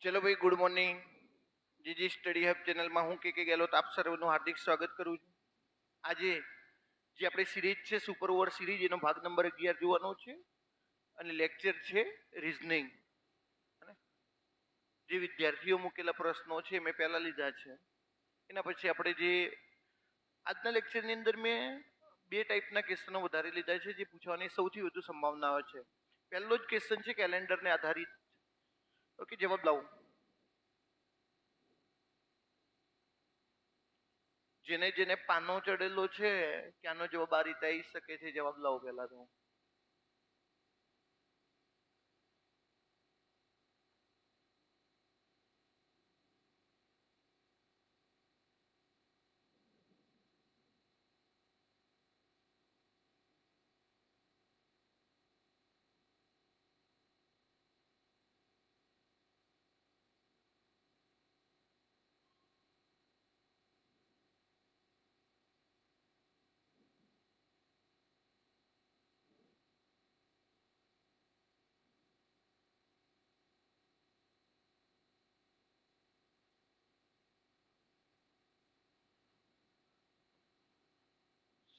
ચલો ભાઈ, good morning. જીજી study hub ચેનલમાં હું કે ગેહલોત આપ સર્વનું હાર્દિક સ્વાગત કરું છું. આજે જે આપણી સિરીઝ છે સુપર ઓવર સિરીઝ, એનો ભાગ નંબર 11 જોવાનો છે અને લેક્ચર છે રીઝનિંગ. જે વિદ્યાર્થીઓ મૂકેલા પ્રશ્નો છે મેં પહેલા લીધા છે. એના પછી આપણે જે આજના લેક્ચરની અંદર મેં બે ટાઈપના ક્વેશ્ચનો વધારે લીધા છે જે પૂછવાની સૌથી વધુ સંભાવના છે. પહેલો જ ક્વેશ્ચન છે કેલેન્ડરને આધારિત. ઓકે, જવાબ લાવો. જેને જેને પાનો ચડેલો છે ત્યાંનો જવાબ આ રીતે આવી શકે છે. જવાબ લાવો પહેલા તો.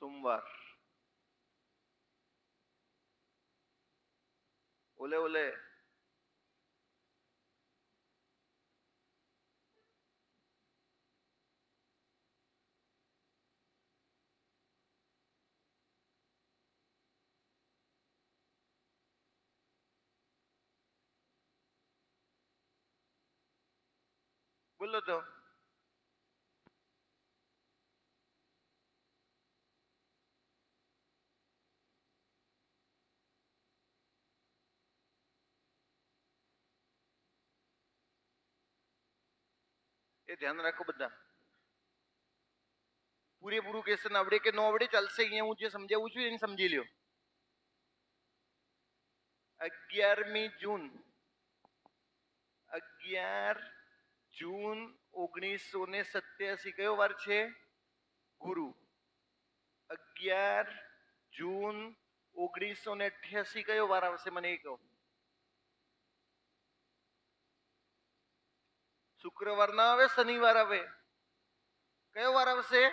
સોમવાર. ઓલે ઓલે બોલો તો. એ ધ્યાન રાખો બધા. પૂરેપૂરું ક્વેશ્ચન આવડે કે ન આવડે ચાલશે. અહીંયા હું જે સમજાવું છું એને સમજી લ્યો. 11મી જૂન 1987 કયો વાર છે? ગુરુ. 11 જૂન 1988 કયો વાર આવશે મને એ કહો. શુક્રવાર ના આવે, શનિવાર આવે. કયો વાર આવશે?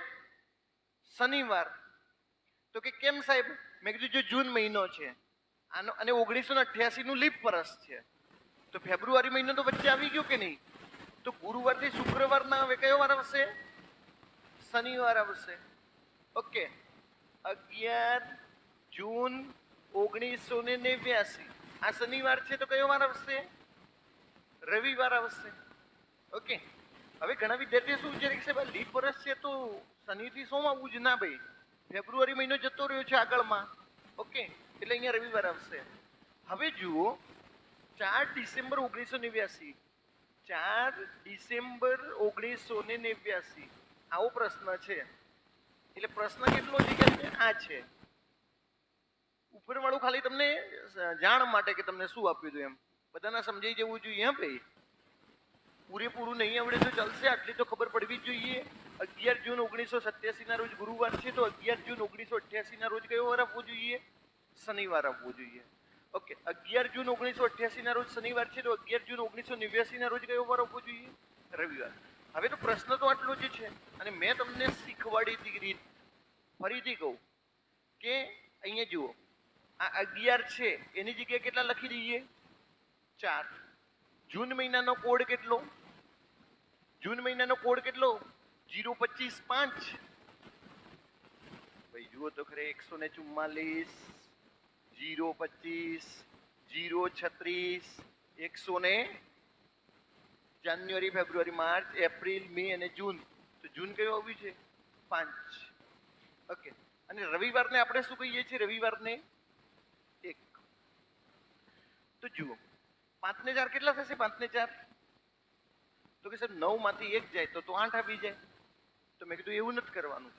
શનિવાર. તો કે કેમ સાહેબ? મેં કીધું જો જૂન મહિનો છે આનો અને 1988 નું લીપ વર્ષ છે તો ફેબ્રુઆરી મહિનો તો વચ્ચે આવી ગયો કે નહીં? તો ગુરુવારથી શુક્રવાર ના આવે, કયો વાર આવશે? શનિવાર આવશે. ઓકે, 11 જૂન 1989 આ શનિવાર છે તો કયો વાર આવશે? રવિવાર આવશે. ઓકે, હવે ઘણા વિદ્યાર્થીઓ શું વિચારે છે ભાઈ લીપ વર્ષ છે તો શનિથી સોમ આવવું જ ના ભાઈ. ફેબ્રુઆરી મહિનો જતો રહ્યો છે આગળમાં. ઓકે, એટલે અહીંયા રવિવાર આવશે. હવે જુઓ 4 ડિસેમ્બર 1989, 4 ડિસેમ્બર 1989 આવો પ્રશ્ન છે. એટલે પ્રશ્ન કેટલો છે કે આ છે ઉપરવાળું ખાલી તમને જાણ માટે કે તમને શું આપ્યું હતું એમ બધાને સમજાઈ જવું જોઈએ. હા ભાઈ, પૂરેપૂરું નહીં આવડે તો ચાલશે, આટલી તો ખબર પડવી જ જોઈએ. 11 જૂન 1987 ના રોજ ગુરુવાર છે તો 11 જૂન 1988 ના રોજ કયો વાર આપવો જોઈએ? શનિવાર આપવો જોઈએ. ઓકે, 11 જૂન 1988 ના રોજ શનિવાર છે તો 11 જૂન 1989 ના રોજ કયો વાર આપવો જોઈએ? રવિવાર. હવે તો પ્રશ્ન તો આટલો જ છે અને મેં તમને શીખવાડી હતી રીત. ફરીથી કહું કે અહીંયા જુઓ, આ 11 છે એની જગ્યાએ કેટલા લખી દઈએ? 4. જૂન મહિનાનો કોડ કેટલો? જૂન મહિનાનો કોડ કેટલો? 025-5. ભાઈ જુઓ તો ખરે, 144, 025, 036, 100 જાન્યુઆરી, ફેબ્રુઆરી, માર્ચ, એપ્રિલ, મે અને જૂન. તો જૂન કયો આવ્યું છે? 5. ઓકે, અને રવિવારને આપણે શું કહીએ છીએ? રવિવારને 1. તો જુઓ 5 ને 4 કેટલા થશે? 5 ને 4 તો કે સાહેબ 9 માંથી 1 જાય તો 8 આવી જાય. તો મેં કીધું એવું નથી કરવાનું,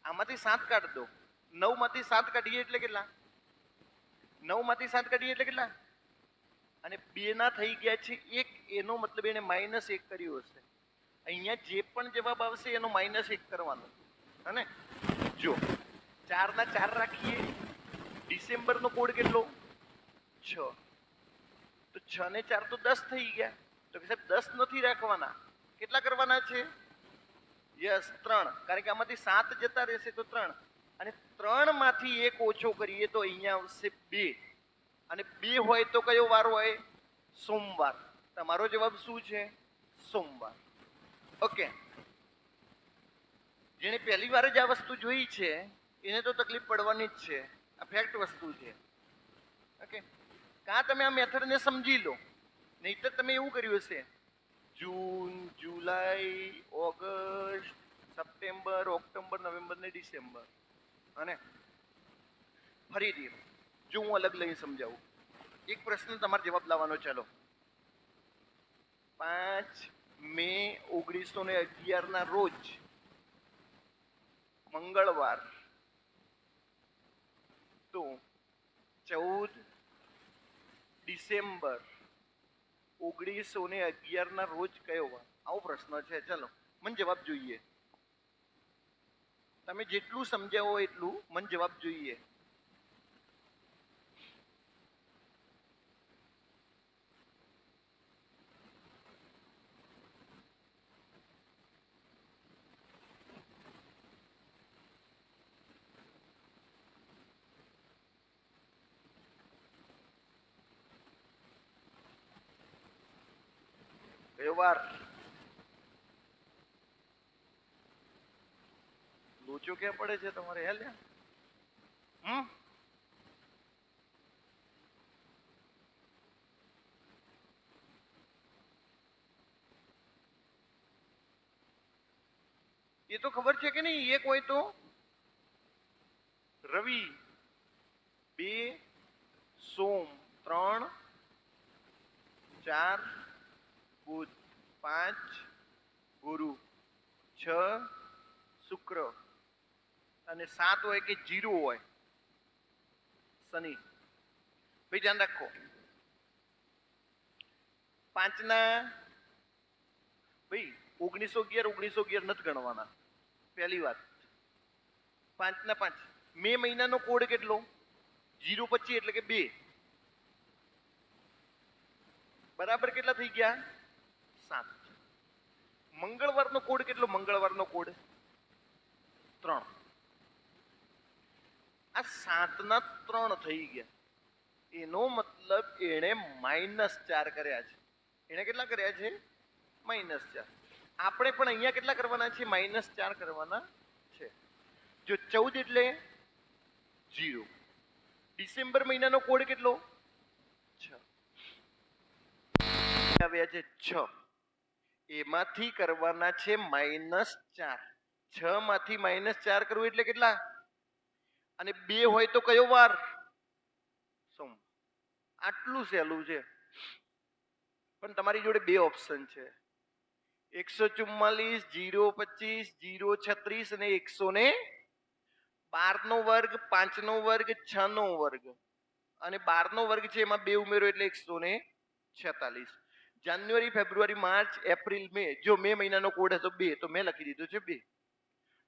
આમાંથી 7 કાઢ દો. 9 માંથી 7 કાઢીએ એટલે કેટલા? 9 માંથી 7 કાઢીએ એટલે કેટલા? અને 2 ના થઈ ગયા છે 1, એનો મતલબ એને -1 કર્યું હશે. અહીંયા જે પણ જવાબ આવશે એનો -1 કરવાનો. હને જો 4 ના 4 રાખીએ. ડિસેમ્બર નો કોડ કેટલો? 6. તો 6 ને 4 તો 10 થઈ ગયા. તો તો કે સાહેબ 10 નથી રાખવાના, કેટલા કરવાના છે? યસ 3, કારણ કે આમાંથી 7 જતા રહેશે તો 3, અને 3 માંથી 1 ઓછો કરીએ તો અહીંયા આવશે 2, અને 2 હોય તો કયો વાર હોય? સોમવાર. તમારો જવાબ શું છે? સોમવાર. ઓકે, જેને પહેલી વાર જ આ વસ્તુ જોઈ છે એને તો તકલીફ પડવાની જ છે, આ ફેક્ટ વસ્તુ છે. ઓકે, કાં તમે આ મેથડને સમજી લો, નહીતર તમે એવું કર્યું હશે જૂન, જુલાઈ, ઓગસ્ટ, સપ્ટેમ્બર, ઓક્ટોબર, નવેમ્બર ને ડિસેમ્બર. અને ફરીથી જો હું અલગ લઈને સમજાવું, એક પ્રશ્ન તમારે જવાબ લાવવાનો. ચાલો, 5 મે 1911 ના રોજ મંગળવાર તો 14 ડિસેમ્બર 1911 ના રોજ કયો વાર? આવો પ્રશ્ન છે. ચલો, મને જવાબ જોઈએ. તમે જેટલું સમજાવો એટલું મને જવાબ જોઈએ. કયો વાર? લોચો ક્યાં પડે છે તમારે? હેલ એ તો ખબર છે કે નહીં? એક હોય તો રવિ, 2 સોમ, 3 4 બુધ, 5 ગુરુ, 6 શુક્ર, અને 7 હોય કે 0 હોય શનિ. ભાઈ ધ્યાન રાખો, 5 ના ભાઈ 1911 નથી ગણવાના. પહેલી વાત, 5 ના 5. મે મહિનાનો કોડ કેટલો? 025 એટલે કે 2. બરાબર કેટલા થઈ ગયા? 7. મંગળવારનો કોડ કેટલો? મંગળવારનો કોડ 3. આ 7 ના 3 થઈ ગયા. એનો મતલબ એને -4 કર્યા છે. એને કેટલા કર્યા છે? -4. આપણે પણ અહીંયા કેટલા કરવાના છે? -4 કરવાના છે. જો 14 એટલે 0. ડિસેમ્બર મહિનાનો કોડ કેટલો? 6. આવ્યા છે 6. એમાંથી કરવાના છે -4. 6 માંથી -4 કરવું એટલે કેટલા? અને 2 હોય તો કયો વાર? સોમ. આટલું સહેલું છે. પણ તમારી જોડે 2 ઓપ્શન છે, 144, 025, 036 અને 112 નો વર્ગ, 5 નો વર્ગ, 6 નો વર્ગ, અને 12 નો વર્ગ છે એમાં 2 ઉમેરો એટલે 146. જાન્યુઆરી, ફેબ્રુઆરી, માર્ચ, એપ્રિલ, મે. જો મે મહિનાનો કોડ હતો 2 તો મેં લખી દીધો છે 2.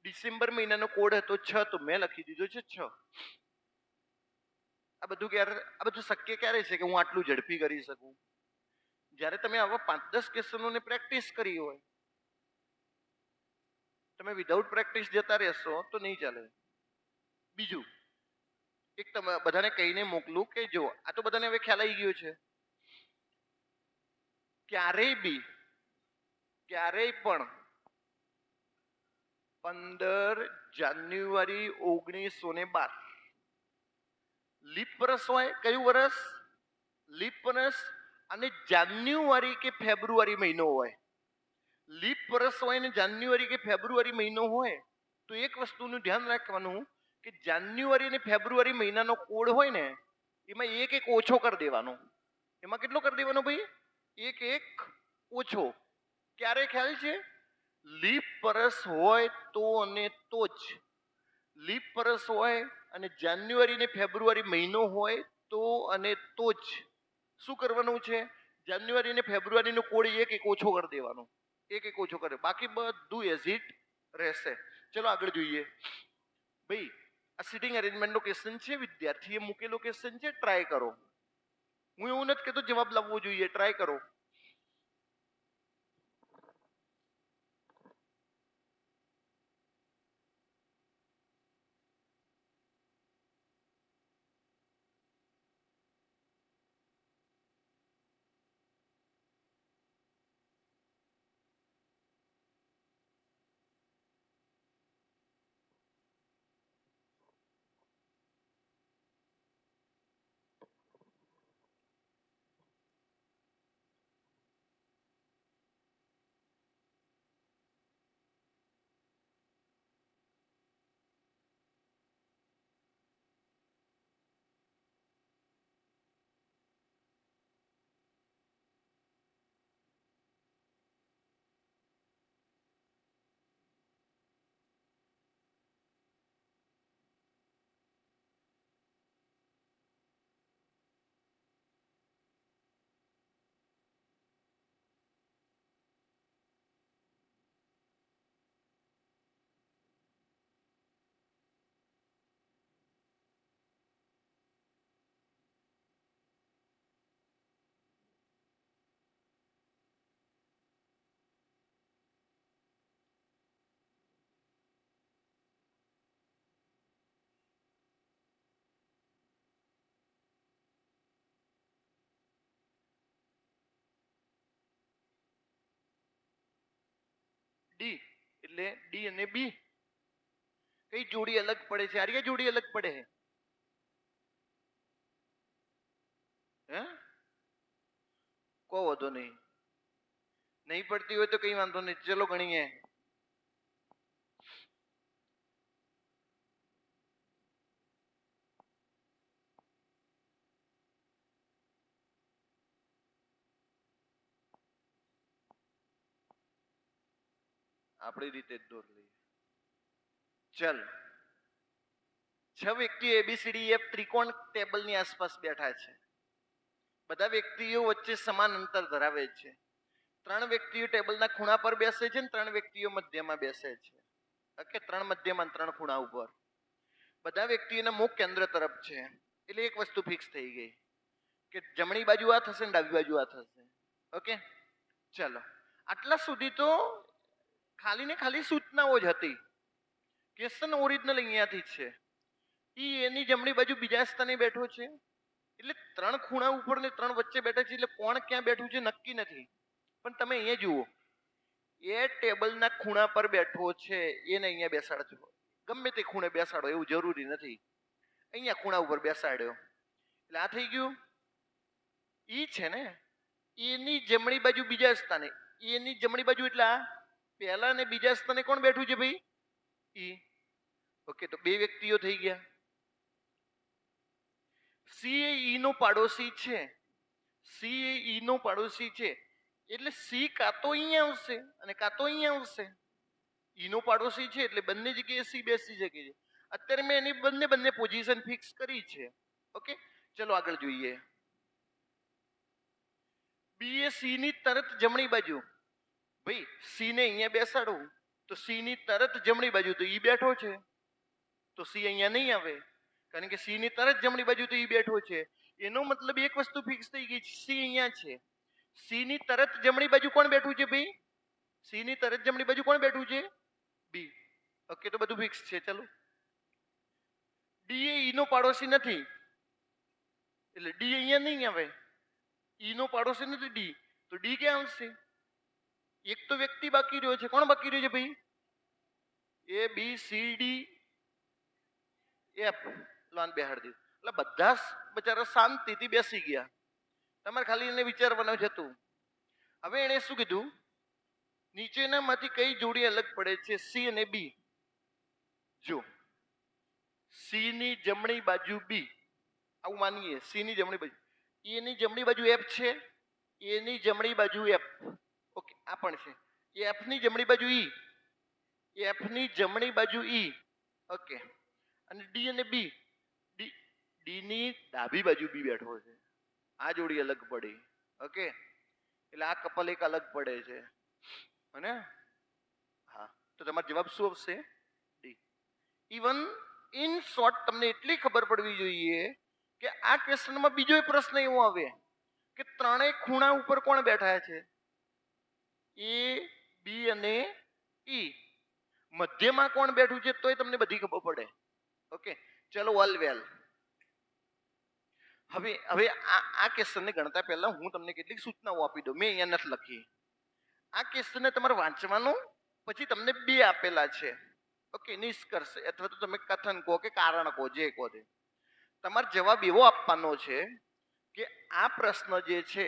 ડિસેમ્બર મહિનાનો કોડ હતો 6 તો મેં લખી દીધો છે 6. આ બધું શક્ય ક્યારે છે કે હું આટલું ઝડપી કરી શકું? જ્યારે તમે આવા 5-10 ક્વેશ્ચનોને પ્રેક્ટિસ કરી હોય. તમે વિધાઉટ પ્રેક્ટિસ જતા રહેશો તો નહીં ચાલે. બીજું એક તમે બધાને કહીને મોકલું કે જો આ તો બધાને હવે ખ્યાલ આવી ગયો છે, ક્યારેય પણ 15 જાન્યુઆરી 1912 લીપ વર્ષ હોય. કયું વર્ષ? લીપ વર્ષ. અને જાન્યુઆરી કે ફેબ્રુઆરી મહિનો હોય. લીપ વર્ષ હોય ને જાન્યુઆરી કે ફેબ્રુઆરી મહિનો હોય તો એક વસ્તુનું ધ્યાન રાખવાનું કે જાન્યુઆરી અને ફેબ્રુઆરી મહિનાનો કોડ હોય ને એમાં એક ઓછો કરી દેવાનો. એમાં કેટલો કરી દેવાનો ભાઈ? એક ઓછો. ક્યારે ખ્યાલ છે? લીપ વર્ષ હોય તો અને તો જ. લીપ વર્ષ હોય અને જાન્યુઆરી ને ફેબ્રુઆરી મહિનો હોય તો અને તો જ શું કરવાનું છે? જાન્યુઆરી ને ફેબ્રુઆરીનો કોડ એક ઓછો કરી દેવાનો. એક ઓછો કરે, બાકી બધું એઝ ઇટ રહેશે. ચલો આગળ જોઈએ. ભાઈ આ સિટિંગ અરેન્જમેન્ટનો ક્વેશ્ચન છે, વિદ્યાર્થીએ મૂકેલો ક્વેશ્ચન છે, ટ્રાય કરો. હું એવું નથી કહેતો જવાબ લાવવો જોઈએ, ટ્રાય કરો. એટલે ડી અને બી કઈ જોડી અલગ પડે છે? આર્ય જોડી અલગ પડે છે? હે કો વધો નહીં પડતી હોય તો કઈ વાંધો નહીં, ચલો ગણીએ. આપણી રીતે જ દોર લઈએ. ચલ, 6 વ્યક્તિઓ ABCDEF ત્રિકોણ ટેબલની આસપાસ બેઠા છે. બધા વ્યક્તિઓ વચ્ચે સમાન અંતર ધરાવે છે. 3 વ્યક્તિઓ ટેબલના ખૂણા પર બેસે છે અને 3 વ્યક્તિઓ મધ્યમાં બેસે છે. ઓકે, 3 મધ્યમાં 3 ખૂણા ઉપર. બધા વ્યક્તિઓના મુખ કેન્દ્ર તરફ છે. એટલે એક વસ્તુ ફિક્સ થઈ ગઈ કે જમણી બાજુ આ થશે ને ડાબી બાજુ આ થશે. ઓકે, ચલો આટલા સુધી તો ખાલી ને ખાલી સૂચનાઓ જ હતી. ક્વેશ્ચન ઓરિજિનલ અહીંયાથી જ છે. એની જમણી બાજુ બીજા સ્થાને બેઠો છે, એટલે 3 ખૂણા ઉપર ને 3 વચ્ચે બેઠા છે, એટલે કોણ ક્યાં બેઠું છે નક્કી નથી. પણ તમે અહીંયા જુઓ, એ ટેબલના ખૂણા પર બેઠો છે, એને અહીંયા બેસાડજો. ગમે તે ખૂણે બેસાડો એવું જરૂરી નથી. અહીંયા ખૂણા ઉપર બેસાડ્યો એટલે આ થઈ ગયું. ઈ છે ને, એની જમણી બાજુ બીજા સ્થાને, એની જમણી બાજુ એટલે આ પહેલા ને બીજા સ્થાને કોણ બેઠું છે ભાઈ? ઈ. ઓકે, તો 2 વ્યક્તિઓ થઈ ગયા. સી એ ઈ નો પાડોશી છે. સી એ ઈ નો પાડોશી છે એટલે સી કાં તો અહીંયા આવશે અને કાં તો અહીંયા આવશે. ઈ નો પાડોશી છે એટલે બંને જગ્યાએ સી બેસી શકે છે. અત્યારે મેં એની બંને પોઝિશન ફિક્સ કરી છે. ઓકે, ચલો આગળ જોઈએ. બી એ સી ની તરત જમણી બાજુ, ભાઈ સી ને અહીંયા બેસાડું તો સી ની તરત જમણી બાજુ તો ઈ બેઠો છે, તો સી અહીંયા નહીં આવે, કારણ કે સી ની તરત જમણી બાજુ તો ઈ બેઠો છે. એનો મતલબ એક વસ્તુ ફિક્સ થઈ ગઈ, સી અહીંયા છે. સી ની તરત જમણી બાજુ કોણ બેઠું છે ભાઈ? સી ની તરત જમણી બાજુ કોણ બેઠું છે? બી. ઓકે, તો બધું ફિક્સ છે. ચલો, ડી એ ઈ નો પાડોશી નથી એટલે ડી અહીંયા નહીં આવે. ઈ નો પાડોશી નથી ડી, તો ડી ક્યાં આવશે? એક તો વ્યક્તિ બાકી રહ્યો છે. કોણ બાકી રહ્યો છે ભાઈ? A B C D F. લોન બેહાડી દીધું એટલે બધા બચારા શાંતિથી બેસી ગયા. તમારે ખાલી એને વિચારવાનું જ હતું. હવે એને શું કીધું? નીચેનામાંથી કઈ જોડી અલગ પડે છે? સી અને બી. જો સી ની જમણી બાજુ બી, આવું માનીએ. સી ની જમણી બાજુ, એની જમણી બાજુ એફ છે, એની જમણી બાજુ એફ. ઓકે, આ પણ છે. એફ ની જમણી બાજુ ઈ, એફ ની જમણી બાજુ ઈ. ઓકે, અને ડી અને બી, ડી ની ડાબી બાજુ બી બેઠો છે. આ જોડી અલગ પડી. ઓકે, એટલે આ કપલ એક અલગ પડે છે. અને હા, તો તમારો જવાબ શું આવશે? ડી. ઇવન ઇન શોર્ટ તમને એટલી ખબર પડવી જોઈએ કે આ ક્વેશ્ચનમાં બીજો પ્રશ્ન એવો આવે કે ત્રણેય ખૂણા ઉપર કોણ બેઠા છે? એ, બી અને ઈ. મધ્યમાં કોણ બેઠું છે તોય તમને બધી ખબર પડે. ઓકે, ચલો ઓલ વેલ. હવે આ ક્વેશ્ચનને ગણતા પહેલા હું તમને કેટલીક સૂચનાઓ આપી દઉં. મેં અહીંયા નથી લખી. આ ક્વેશ્ચનને તમારે વાંચવાનું, પછી તમને 2 આપેલા છે. ઓકે, નિષ્કર્ષ અથવા તો તમે કથન કહો કે કારણ કહો, જે કહો તે. તમારે જવાબ એવો આપવાનો છે કે આ પ્રશ્ન જે છે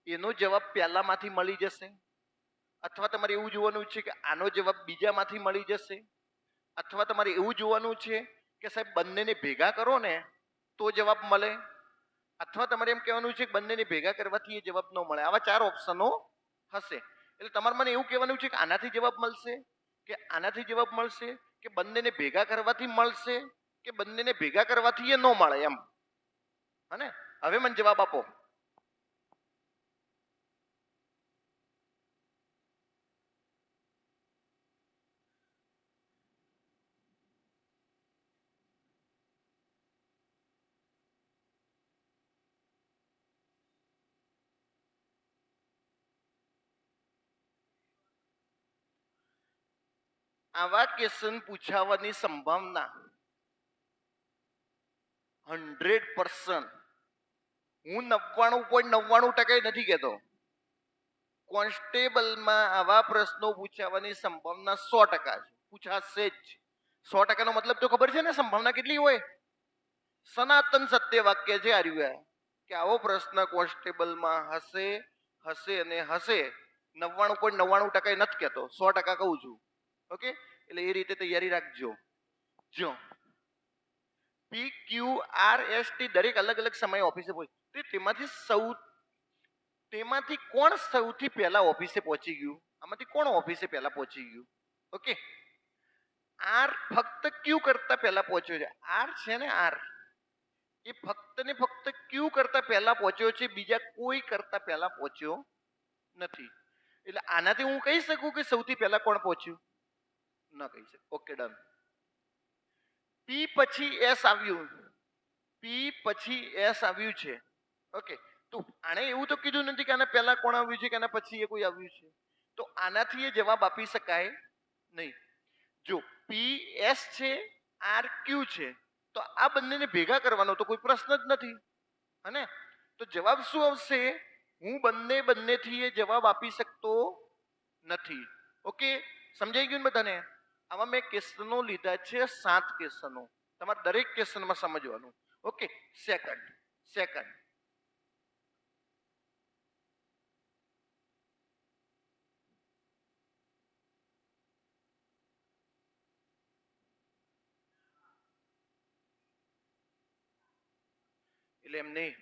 એનો જવાબ પહેલામાંથી મળી જશે, અથવા તમારે એવું જોવાનું છે કે આનો જવાબ બીજામાંથી મળી જશે, અથવા તમારે એવું જોવાનું છે કે સાહેબ બંનેને ભેગા કરો ને તો જવાબ મળે, અથવા તમારે એમ કહેવાનું છે કે બંનેને ભેગા કરવાથી એ જવાબ ન મળે. આવા 4 ઓપ્શનો હશે. એટલે તમારે મને એવું કહેવાનું છે કે આનાથી જવાબ મળશે, કે આનાથી જવાબ મળશે, કે બંનેને ભેગા કરવાથી મળશે, કે બંનેને ભેગા કરવાથી એ ન મળે એમ. હને? હવે મને જવાબ આપો. આવા ક્વેશ્ચન પૂછાવાની સંભાવના 100%, હું 99.99% નથી કહેતો, કોન્સ્ટેબલમાં આવા પ્રશ્નો પૂછાવાની સંભાવના 100% છે, પૂછાશે જ. 100% નો મતલબ તો ખબર છે ને, સંભાવના કેટલી હોય? સનાતન સત્ય વાક્ય છે આર્યું કે આવો પ્રશ્ન કોન્સ્ટેબલમાં હશે હશે અને હશે. 99.99% નથી કહેતો, 100% કહું છું. ઓકે, એટલે એ રીતે તૈયારી રાખજો. જો પી ક્યુ આર એસ ટી દરેક અલગ અલગ સમયે ઓફિસે પહોંચે, તેમાંથી કોણ સૌથી પહેલા ઓફિસે પહોંચી ગયું? આમાંથી કોણ ઓફિસે પહેલા પહોંચી ગયું? ઓકે, આર ફક્ત ક્યુ કરતા પહેલા પહોંચ્યો છે. આર છે ને, આર એ ફક્ત ને ફક્ત ક્યુ કરતા પહેલા પહોંચ્યો છે, બીજા કોઈ કરતા પહેલા પહોંચ્યો નથી. એટલે આનાથી હું કહી શકું કે સૌથી પહેલા કોણ પહોંચ્યું? ન કહી શકું. Okay, done. પી પછી એસ આવ્યું, પી પછી એસ આવ્યું છે. ઓકે, તો આણે એવું તો કીધું નથી કે આના પહેલા કોણ આવ્યું છે કે આના પછી એ કોઈ આવ્યું છે. તો આનાથી એ જવાબ આપી શકાય નહીં. જો પી એસ છે, આર ક્યુ છે, તો આ બંનેને ભેગા કરવાનો તો કોઈ પ્રશ્ન જ નથી, હને? તો જવાબ શું આવશે? હું બંનેથી એ જવાબ આપી શકતો નથી. ઓકે, સમજાઈ ગયું ને બધાને? આમાં મેં ક્વેશ્ચનો લીધા છે 7 ક્વેશ્ચનો, તમારે દરેક ક્વેશ્ચનમાં સમજવાનું. ઓકે, સેકન્ડ એટલે એમ નહીં,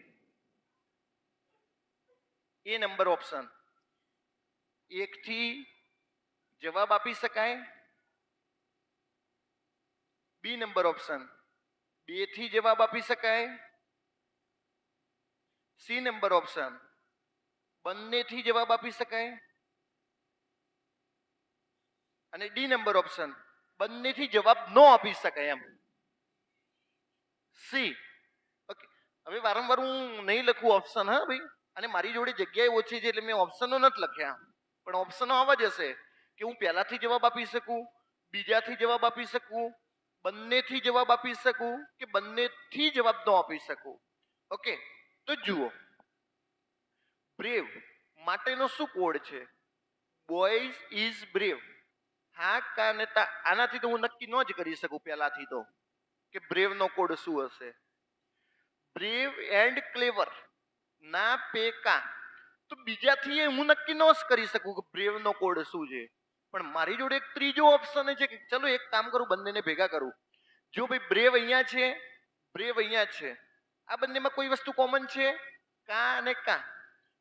એ નંબર ઓપ્શન 1 થી જવાબ આપી શકાય, બી નંબર ઓપ્શન 2 થી જવાબ આપી શકાય, સી નંબર ઓપ્શન બંનેથી જવાબ આપી શકાય, અને ડી નંબર ઓપ્શન બંનેથી જવાબ ન આપી શકાય. M C. ઓકે, હવે વારંવાર હું નહીં લખું ઓપ્શન, હા ભાઈ, અને મારી જોડે જગ્યાએ ઓછી છે એટલે મેં ઓપ્શનો નથી લખ્યા, પણ ઓપ્શનો આવા જ હશે કે હું પહેલાથી જવાબ આપી શકું, બીજાથી જવાબ આપી શકું, બંનેથી જવાબ આપી શકું, કે બંનેથી જવાબ ન આપી શકું. ઓકે, તો જુઓ, બ્રેવ માટેનો શું કોડ છે? Boys is brave. હા કા ને તા, આનાથી તો હું નક્કી ન જ કરી શકું પહેલાથી તો કે બ્રેવ નો કોડ શું હશે. બ્રેવ એન્ડ ક્લેવર ના પે કા, તો બીજાથી હું નક્કી ન જ કરી શકું કે બ્રેવ નો કોડ શું છે. પણ મારી જોડે એક ત્રીજો ઓપ્શન છે કે ચલો એક કામ કરું, બંનેને ભેગા કરું. જો ભાઈ બ્રેવ અહીંયા છે, બ્રેવ અહીંયા છે, આ બંનેમાં કોઈ વસ્તુ કોમન છે? કા અને કા.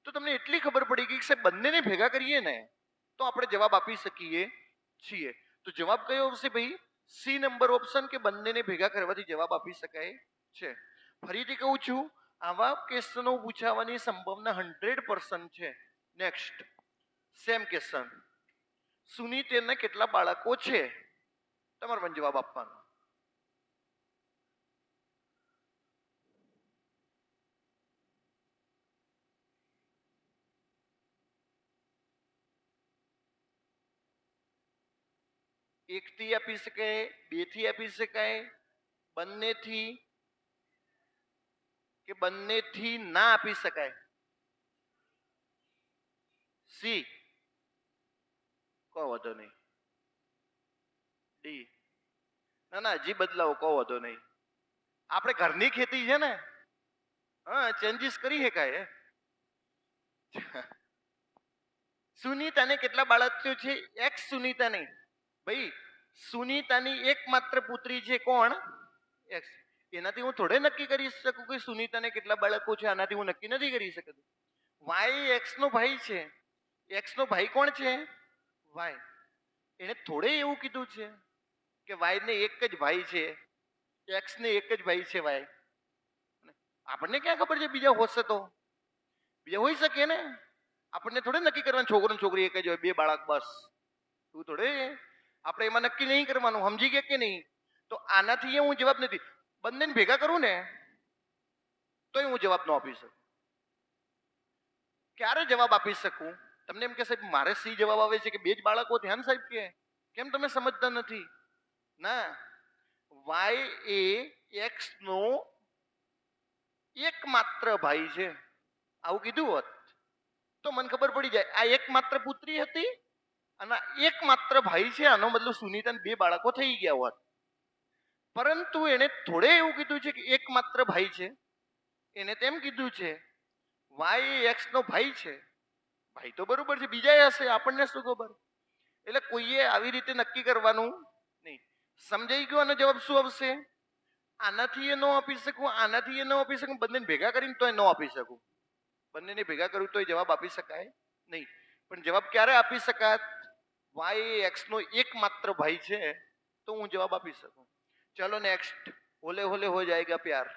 તો તમને એટલી ખબર પડી ગઈ કે બંનેને ભેગા કરીએ ને તો આપણે જવાબ આપી શકીએ છીએ. તો જવાબ કયો આવશે ભાઈ? સી નંબર ઓપ્શન, કે બંનેને ભેગા કરવાથી જવાબ આપી શકાય છે. ફરીથી કહું છું, આવા ક્વેશ્ચનો પૂછાવાની સંભાવના 100% છે. નેક્સ્ટ સેમ ક્વેશ્ચન, સુનીતેના કેટલા બાળકો છે? તમારે મને જવાબ આપવાનો. એક થી આપી શકાય, બે થી આપી શકાય, બંનેથી, કે બંનેથી ના આપી શકાય. સી, કહો વાંધો નહીં. ડી, ના ના હજી બદલાવો, કહો વાંધો નહીં. આપણે ઘરની ખેતી છે ને, હા, ચેન્જીસ કરી શકાય. સુનીતાને કેટલા બાળકો છે? એક્સ સુનીતા નહીં ભાઈ, સુનીતાની એકમાત્ર પુત્રી છે કોણ? એક્સ. એનાથી હું થોડે નક્કી કરી શકું કે સુનીતાને કેટલા બાળકો છે, આનાથી હું નક્કી નથી કરી શકતો. વાય એક્સ નો ભાઈ છે, એક્સ નો ભાઈ કોણ છે? વાય. એને થોડે એવું કીધું છે કે વાય ને એક જ ભાઈ છે, એક્સ ને એક જ ભાઈ છે વાય. આપણને ક્યાં ખબર છે બીજા હોશે તો? બીજા હોઈ શકે ને, આપણને થોડે નક્કી કરવાનું છોકરો ને છોકરી એક જ હોય, બે બાળક બસ, એવું થોડે આપણે એમાં નક્કી નહીં કરવાનું. સમજી ગયા કે નહીં? તો આનાથી હું જવાબ નથી, બંનેને ભેગા કરું ને તોય હું જવાબ ન આપી શકું. ક્યારે જવાબ આપી શકું? તમને એમ કે સાહેબ મારે સી જવાબ આવે છે કે બે જ બાળકો, ધ્યાન સાહેબ કે કેમ તમે સમજતા નથી? ના, વાય એ એક્સ નો એકમાત્ર ભાઈ છે, આવું કીધું હોત તો મને ખબર પડી જાય આ એકમાત્ર પુત્રી હતી અને એકમાત્ર ભાઈ છે, આનો મતલબ સુનીતાને 2 બાળકો થઈ ગયા હોત. પરંતુ એને થોડે એવું કીધું છે કે એકમાત્ર ભાઈ છે. એને તેમ કીધું છે વાય એક્સ નો ભાઈ છે. ભાઈ તો બરોબર છે, બીજા હશે, આપણને શું ખબર. એટલે કોઈએ આવી રીતે નક્કી કરવાનું નહીં. સમજાઈ ગયો? આનો જવાબ શું આવશે? આનાથી એ ન આપી શકું, આનાથી એ ન આપી શકું, બંનેને ભેગા કરીને તોય ન આપી શકું. બંનેને ભેગા કરું તો જવાબ આપી શકાય નહીં. પણ જવાબ ક્યારે આપી શકાત? વાય એક્સ નો એકમાત્ર ભાઈ છે તો હું જવાબ આપી શકું. ચલો નેક્સ્ટ. હોલે હોલે હો જાયેગા પ્યાર.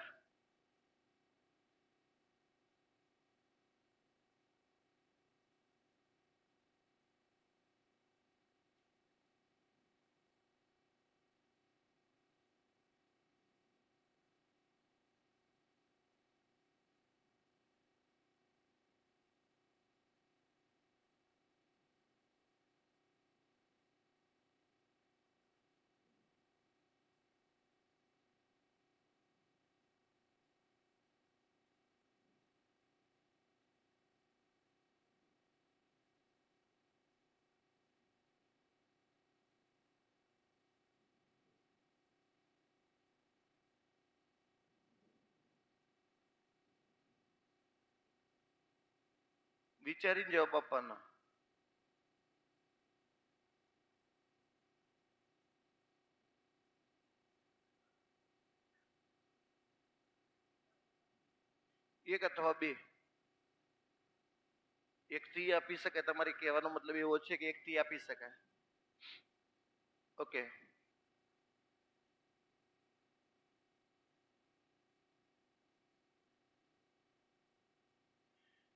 વિચારીને જવાબ આપવાનો. એક અથવા બે. એકથી આપી શકાય. તમારે કહેવાનો મતલબ એવો છે કે એકથી આપી શકાય. ઓકે.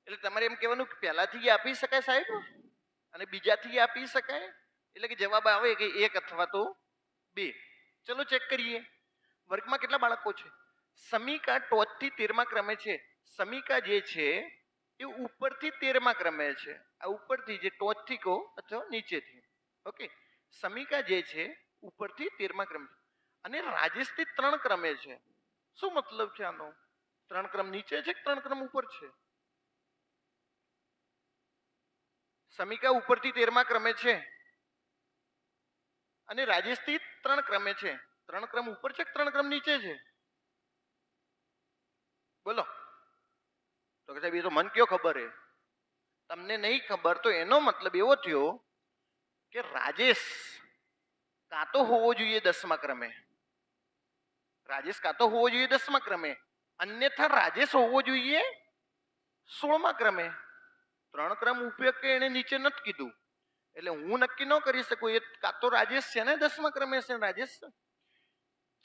એટલે તમારે એમ કહેવાનું કે પહેલાથી આપી શકાય સાહેબ અને બીજાથી આપી શકાય. એટલે કે જવાબ આવે કે એક અથવા તો બે. ચલો ચેક કરીએ. વર્ગમાં કેટલા બાળકો છે? સમીકા ટોચથી 13મા ક્રમે છે. સમીકા જે છે એ ઉપરથી 13મા ક્રમે છે. આ ઉપરથી જે ટોચથી કહો અથવા નીચેથી. ઓકે. સમીકા જે છે ઉપરથી 13મા ક્રમે અને રાજેશથી 3 ક્રમે છે. શું મતલબ છે આનો? 3 ક્રમ નીચે છે કે 3 ક્રમ ઉપર છે? સમીકા ઉપરથી 13મા ક્રમે છે અને રાજેશથી 3 ક્રમે છે. 3 ક્રમ ઉપર છે કે 3 ક્રમ નીચે છે? બોલો. તો કે સાહેબ એ તો મને કયો ખબર હે. તમને નહીં ખબર તો એનો મતલબ એવો થયો કે રાજેશ કાં તો હોવો જોઈએ 10મા ક્રમે. રાજેશ કાં તો હોવો જોઈએ 10મા ક્રમે, અન્યથા રાજેશ હોવો જોઈએ 16મા ક્રમે. 3 ક્રમ ઉપયોગ કે એને નીચે નથી કીધું. એટલે હું નક્કી ન કરી શકું એ કાં તો રાજેશ છે ને 10મા ક્રમે છે. રાજેશ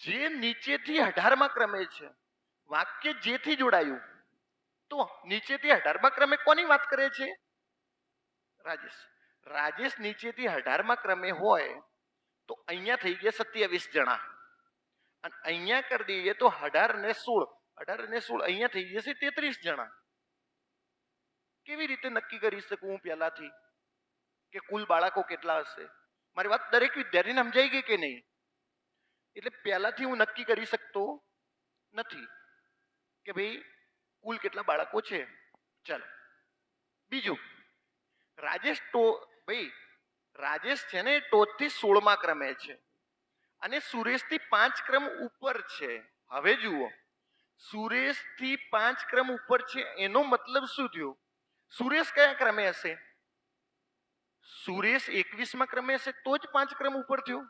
જે નીચેથી 18મા ક્રમે છે. વાક્ય જેથી જોડાયું તો નીચેથી 18મા ક્રમે કોની વાત કરે છે? રાજેશ. રાજેશ નીચેથી 18મા ક્રમે હોય તો અહીંયા થઈ ગયા 27 જણા અને અહીંયા કરી દઈએ તો 18 ને 16. 18 ને 16 અહીંયા થઈ જશે 33 જણા. કેવી રીતે નક્કી કરી શકું હું પહેલાથી કે કુલ બાળકો કેટલા હશે? મારી વાત દરેક વિદ્યાર્થીને સમજાઈ ગઈ કે નહીં? એટલે પહેલાથી હું નક્કી કરી શકતો નથી કે ભાઈ કુલ કેટલા બાળકો છે. ચાલો બીજું. રાજેશ ભાઈ રાજેશ છે ને ટોચથી 16મા ક્રમે છે અને સુરેશથી 5 ક્રમ ઉપર છે. હવે જુઓ, સુરેશથી 5 ક્રમ ઉપર છે એનો મતલબ શું થયો? સુરેશ કયા ક્રમે હશે? સુરેશ 21મા ક્રમે હશે તો જ 5 ક્રમ ઉપર થયો.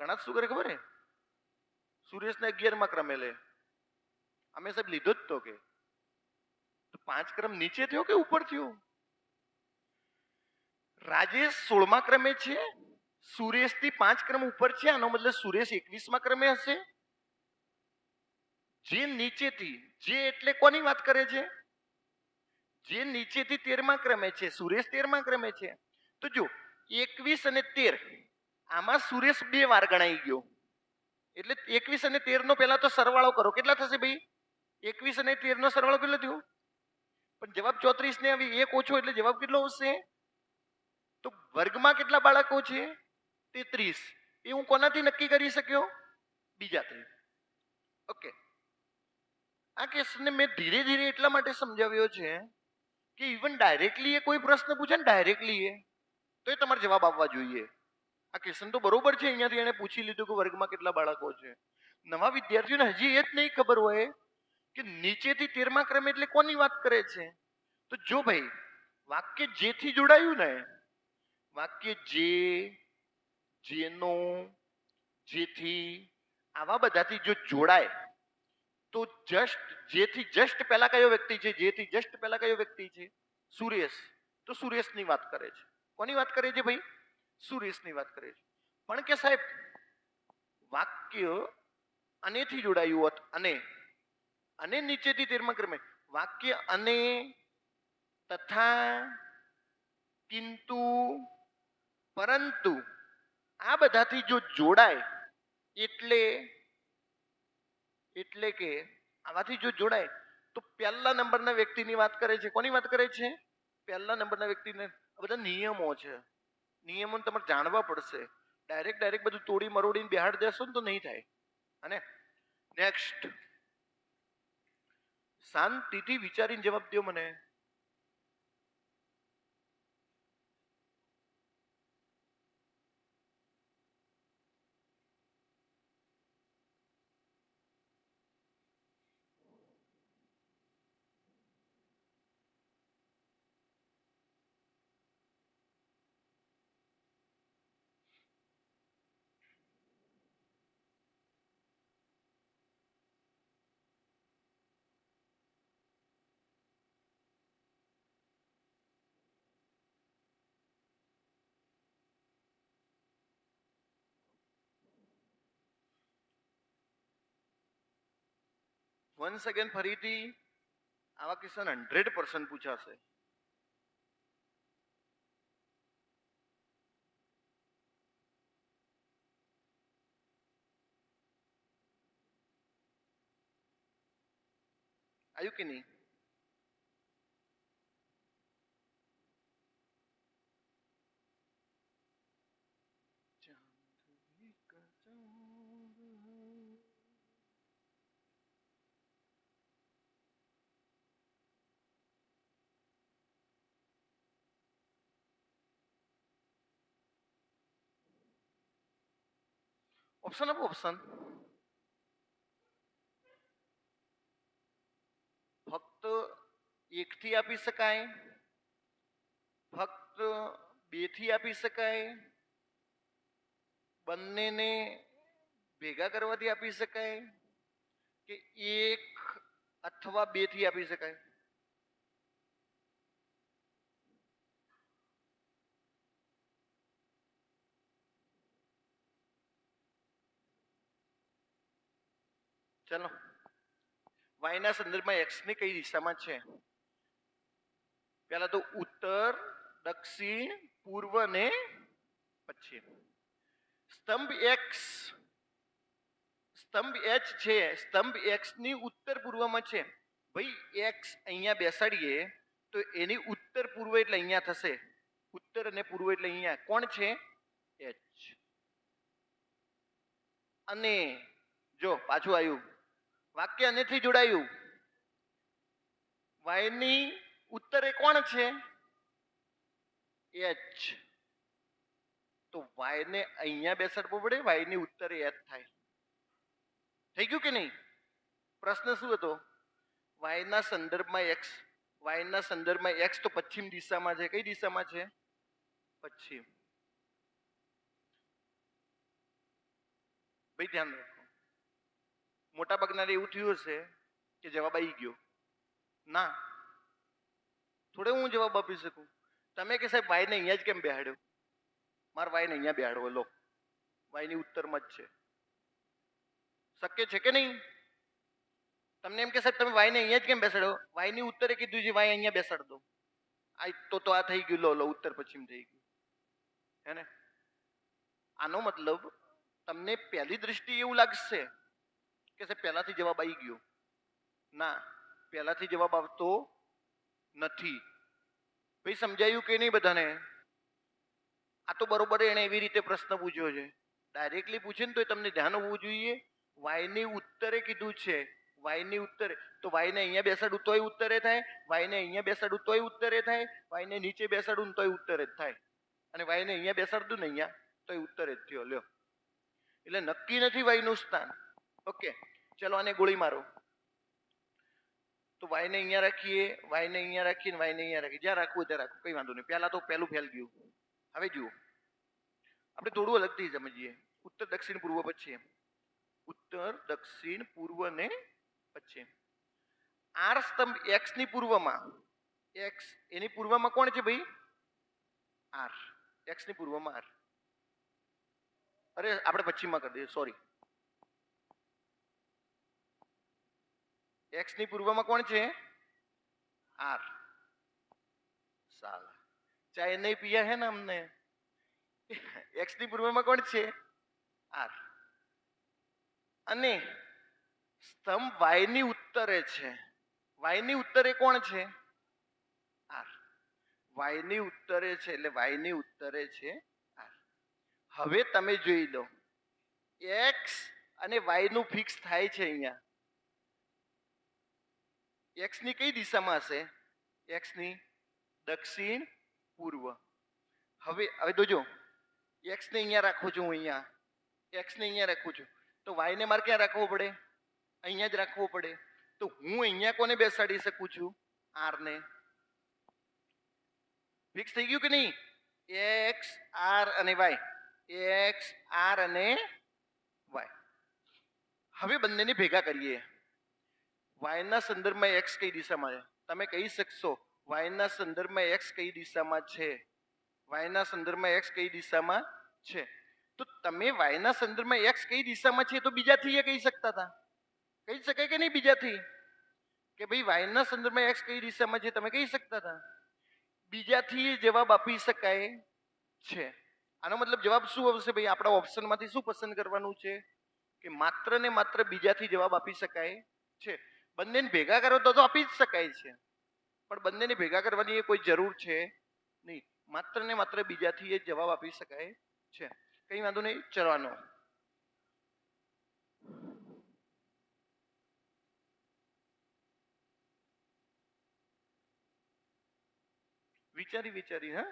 ઘણા શું કરે ખબર હે? સુરેશને 11મા ક્રમે લે. અમે સાહેબ લીધો જ તો કે 5 ક્રમ નીચે થયો કે ઉપર થયો? રાજેશ 16મા ક્રમે છે, સુરેશથી 5 ક્રમ ઉપર છે. આનો મતલબ સુરેશ 21મા ક્રમે હશે. જે નીચેથી, જે એટલે કોની વાત કરે છે? જે નીચેથી 13મા ક્રમે છે. સુરેશ 13મા ક્રમે છે. તો જો 21 અને 13 આમાં સુરેશ 2 વાર ગણાઈ ગયો. એટલે 21 અને 13 નો પહેલા તો સરવાળો કરો. કેટલા થશે ભાઈ? 21 અને 13 નો સરવાળો કેટલો થયો? પણ જવાબ 34 ને આવી એક ઓછો એટલે જવાબ કેટલો આવશે? તો વર્ગમાં કેટલા બાળકો છે? 33. એ હું કોનાથી નક્કી કરી શક્યો? બીજાથી. ઓકે. આ કેસને મેં ધીરે ધીરે એટલા માટે સમજાવ્યો છે કે ઇવન ડાયરેક્ટલી એ કોઈ પ્રશ્ન પૂછે ને ડાયરેક્ટલી તો એ તમારે જવાબ આપવા જોઈએ. આ ક્વેશ્ચન તો બરોબર છે, અહીંયાથી એને પૂછી લીધું કે વર્ગમાં કેટલા બાળકો છે. નવા વિદ્યાર્થીઓને હજી એ જ નહીં ખબર હોય કે નીચેથી 13મા ક્રમે એટલે કોની વાત કરે છે. તો જો ભાઈ વાક્ય જેથી જોડાયું ને, વાક્ય જે, જેનો, જેથી, આવા બધાથી જો જોડાય તો જેથી જસ્ટ પહેલા કયો વ્યક્તિ છે? જેથી જસ્ટ પહેલા કયો વ્યક્તિ છે? સુરેશ. તો સુરેશની વાત કરે છે. કોની વાત કરે છે ભાઈ? સુરેશની વાત કરે છે. પણ કે સાહેબ વાક્ય અનેથી જોડાયું હોત, અને નીચેથી 13મા ક્રમે વાક્ય અને, તથા, કિંતુ, પરંતુ આ બધાથી જો જોડાય એટલે કે આવાથી જો જોડાય તો પહેલા નંબરના વ્યક્તિની વાત કરે છે. કોની વાત કરે છે? પહેલા નંબરના વ્યક્તિને. આ બધા નિયમો છે, નિયમો તમારે જાણવા પડશે. ડાયરેક્ટ બધું તોડી મરોડીને બેહાડ દેશો ને તો નહીં થાય. અને નેક્સ્ટ, શાંતિથી વિચારીને જવાબ દો મને. વન્સ અગેન ફરીથી આવા ક્વેશ્ચન 100% પૂછાશે. આવ્યું કે નહીં? ઓપ્શન આપો. ઓપ્શન ફક્ત એકથી આપી શકાય, ફક્ત બેથી આપી શકાય, બંનેને ભેગા કરવાથી આપી શકાય, કે એક અથવા બેથી આપી શકાય. ચલો, વાયના સંદર્ભમાં એક્સ ની કઈ દિશામાં છે? પહેલા તો ઉત્તર, દક્ષિણ, પૂર્વ ને પશ્ચિમ. સ્તંભ એક્સ, સ્તંભ એચ છે, સ્તંભ એક્સ ની ઉત્તર પૂર્વમાં છે. ભાઈ એક્સ અહીંયા બેસાડીએ તો એની ઉત્તર પૂર્વ એટલે અહીંયા થશે. ઉત્તર અને પૂર્વ એટલે અહીંયા. કોણ છે? એચ. અને જો પાછું આવ્યું, વાક્ય અનેથી જોડાયું. વાયની ઉત્તરે કોણ છે? એચ. તો વાય ને અહીંયા બેસાડવો પડે, વાયની ઉત્તરે એચ થાય. થઈ ગયું કે નહીં? પ્રશ્ન શું હતો? વાયના સંદર્ભમાં એક્સ, વાયના સંદર્ભમાં એક્સ તો પશ્ચિમ દિશામાં છે. કઈ દિશામાં છે? પશ્ચિમ. ભાઈ ધ્યાન રાખો, મોટા ભાગના એવું થયું હશે કે જવાબ આવી ગયો. ના, થોડે હું જવાબ આપી શકું. તમે કે સાહેબ વાય ને અહીંયા જ કેમ બેહાડ્યો? મારે વાય ને અહીંયા બેહાડવો. લો, વાયની ઉત્તરમાં જ છે. શક્ય છે કે નહીં? તમને એમ કે સાહેબ તમે વાય ને અહીંયા જ કેમ બેસાડો? વાયની ઉત્તરે કીધું છે વાય અહીંયા બેસાડ દો. આ તો આ થઈ ગયું. લો ઉત્તર પશ્ચિમ થઈ ગયું. હે ને? આનો મતલબ તમને પહેલી દ્રષ્ટિએ એવું લાગશે કે સાહેબ પહેલાથી જવાબ આવી ગયો. ના, પહેલાથી જવાબ આવતો નથી. ભાઈ સમજાયું કે નહીં બધાને? આ તો બરોબર એને એવી રીતે પ્રશ્ન પૂછ્યો છે. ડાયરેક્ટલી પૂછે ને તો તમને ધ્યાન હોવું જોઈએ. વાયની ઉત્તરે કીધું છે, વાય ની ઉત્તરે, તો વાય ને અહીંયા બેસાડું તોય ઉત્તરે થાય, વાય ને અહીંયા બેસાડું તોય ઉત્તરે થાય, વાય ને નીચે બેસાડું તોય ઉત્તરે જ થાય, અને વાય ને અહીંયા બેસાડતું ને અહીંયા તોય ઉત્તરે જ થયો. લ્યો, એટલે નક્કી નથી વાય નું સ્થાન. ઓકે, ચલો આને ગોળી મારો. તો વાય ને અહીંયા રાખીએ, વાય ને અહીંયા રાખીએ, વાય ને અહીંયા રાખીએ, જ્યાં રાખવું ત્યાં રાખવું, કઈ વાંધો નહીં. પહેલા તો પહેલું ફેલ ગયું. હવે જુઓ, આપણે થોડું અલગથી સમજીએ. ઉત્તર દક્ષિણ પૂર્વ પશ્ચિમ, ઉત્તર દક્ષિણ પૂર્વ ને પશ્ચિમ. આર સ્તંભ એક્સ ની પૂર્વમાં, એક્સ એની પૂર્વમાં કોણ છે ભાઈ? આર. એક્સ ની પૂર્વમાં આર. અરે આપણે પશ્ચિમમાં કરી દઈએ, સોરી. એક્સ ની પૂર્વમાં કોણ છે? આર. સાલા ચાય નહીં પિયા હે ને हमने. એક્સ ની પૂર્વમાં કોણ છે? આર. અને સ્તંભ વાય ની ઉત્તરે છે. વાય ની ઉત્તરે કોણ છે? આર. વાય ની ઉત્તરે છે એટલે વાય ની ઉત્તરે છે આર. હવે તમે જોઈ લો, એક્સ અને વાય નું ફિક્સ થાય છે અહીંયા. એક્સ ની કઈ દિશામાં હશે? એક્સ ની દક્ષિણ પૂર્વ. હવે જોજો, એક્સ ને અહીંયા રાખું છું હું, અહીંયા એક્સ ને અહીંયા રાખું છું, તો વાય ને મારે ક્યાં રાખવો પડે? અહીંયા જ રાખવો પડે. તો હું અહીંયા કોને બેસાડી શકું છું? આર ને. ફિક્સ થઈ ગયું કે નહીં? એક્સ આર અને વાય, એક્સ આર અને વાય. હવે બંનેને ભેગા કરીએ. વાય ના સંદર્ભમાં એક્સ કઈ દિશામાં છે? તમે કહી શકશો વાય ના સંદર્ભમાં એક્સ કઈ દિશામાં છે? વાય ના સંદર્ભમાં એક્સ કઈ દિશામાં છે? તો તમે વાય ના સંદર્ભમાં એક્સ કઈ દિશામાં છે તો બીજાથી એ કહી શકતા હતા. કહી શકાય કે નહીં બીજાથી? કે ભાઈ વાય ના સંદર્ભમાં એક્સ કઈ દિશામાં છે તમે કહી શકતા હતા. બીજાથી જવાબ આપી શકાય છે. આનો મતલબ જવાબ શું આવશે ભાઈ? આપણા ઓપ્શનમાંથી શું પસંદ કરવાનું છે? કે માત્ર ને માત્ર બીજાથી જવાબ આપી શકાય છે. બંનેને ભેગા કરો તો આપી જ શકાય છે, પણ બંનેને ભેગા કરવાની કોઈ જરૂર છે નહીં. માત્ર ને માત્ર બીજાથી એ જવાબ આપી શકાય છે. કઈ વાંધો નહીં, ચલવાનો. વિચારી હા.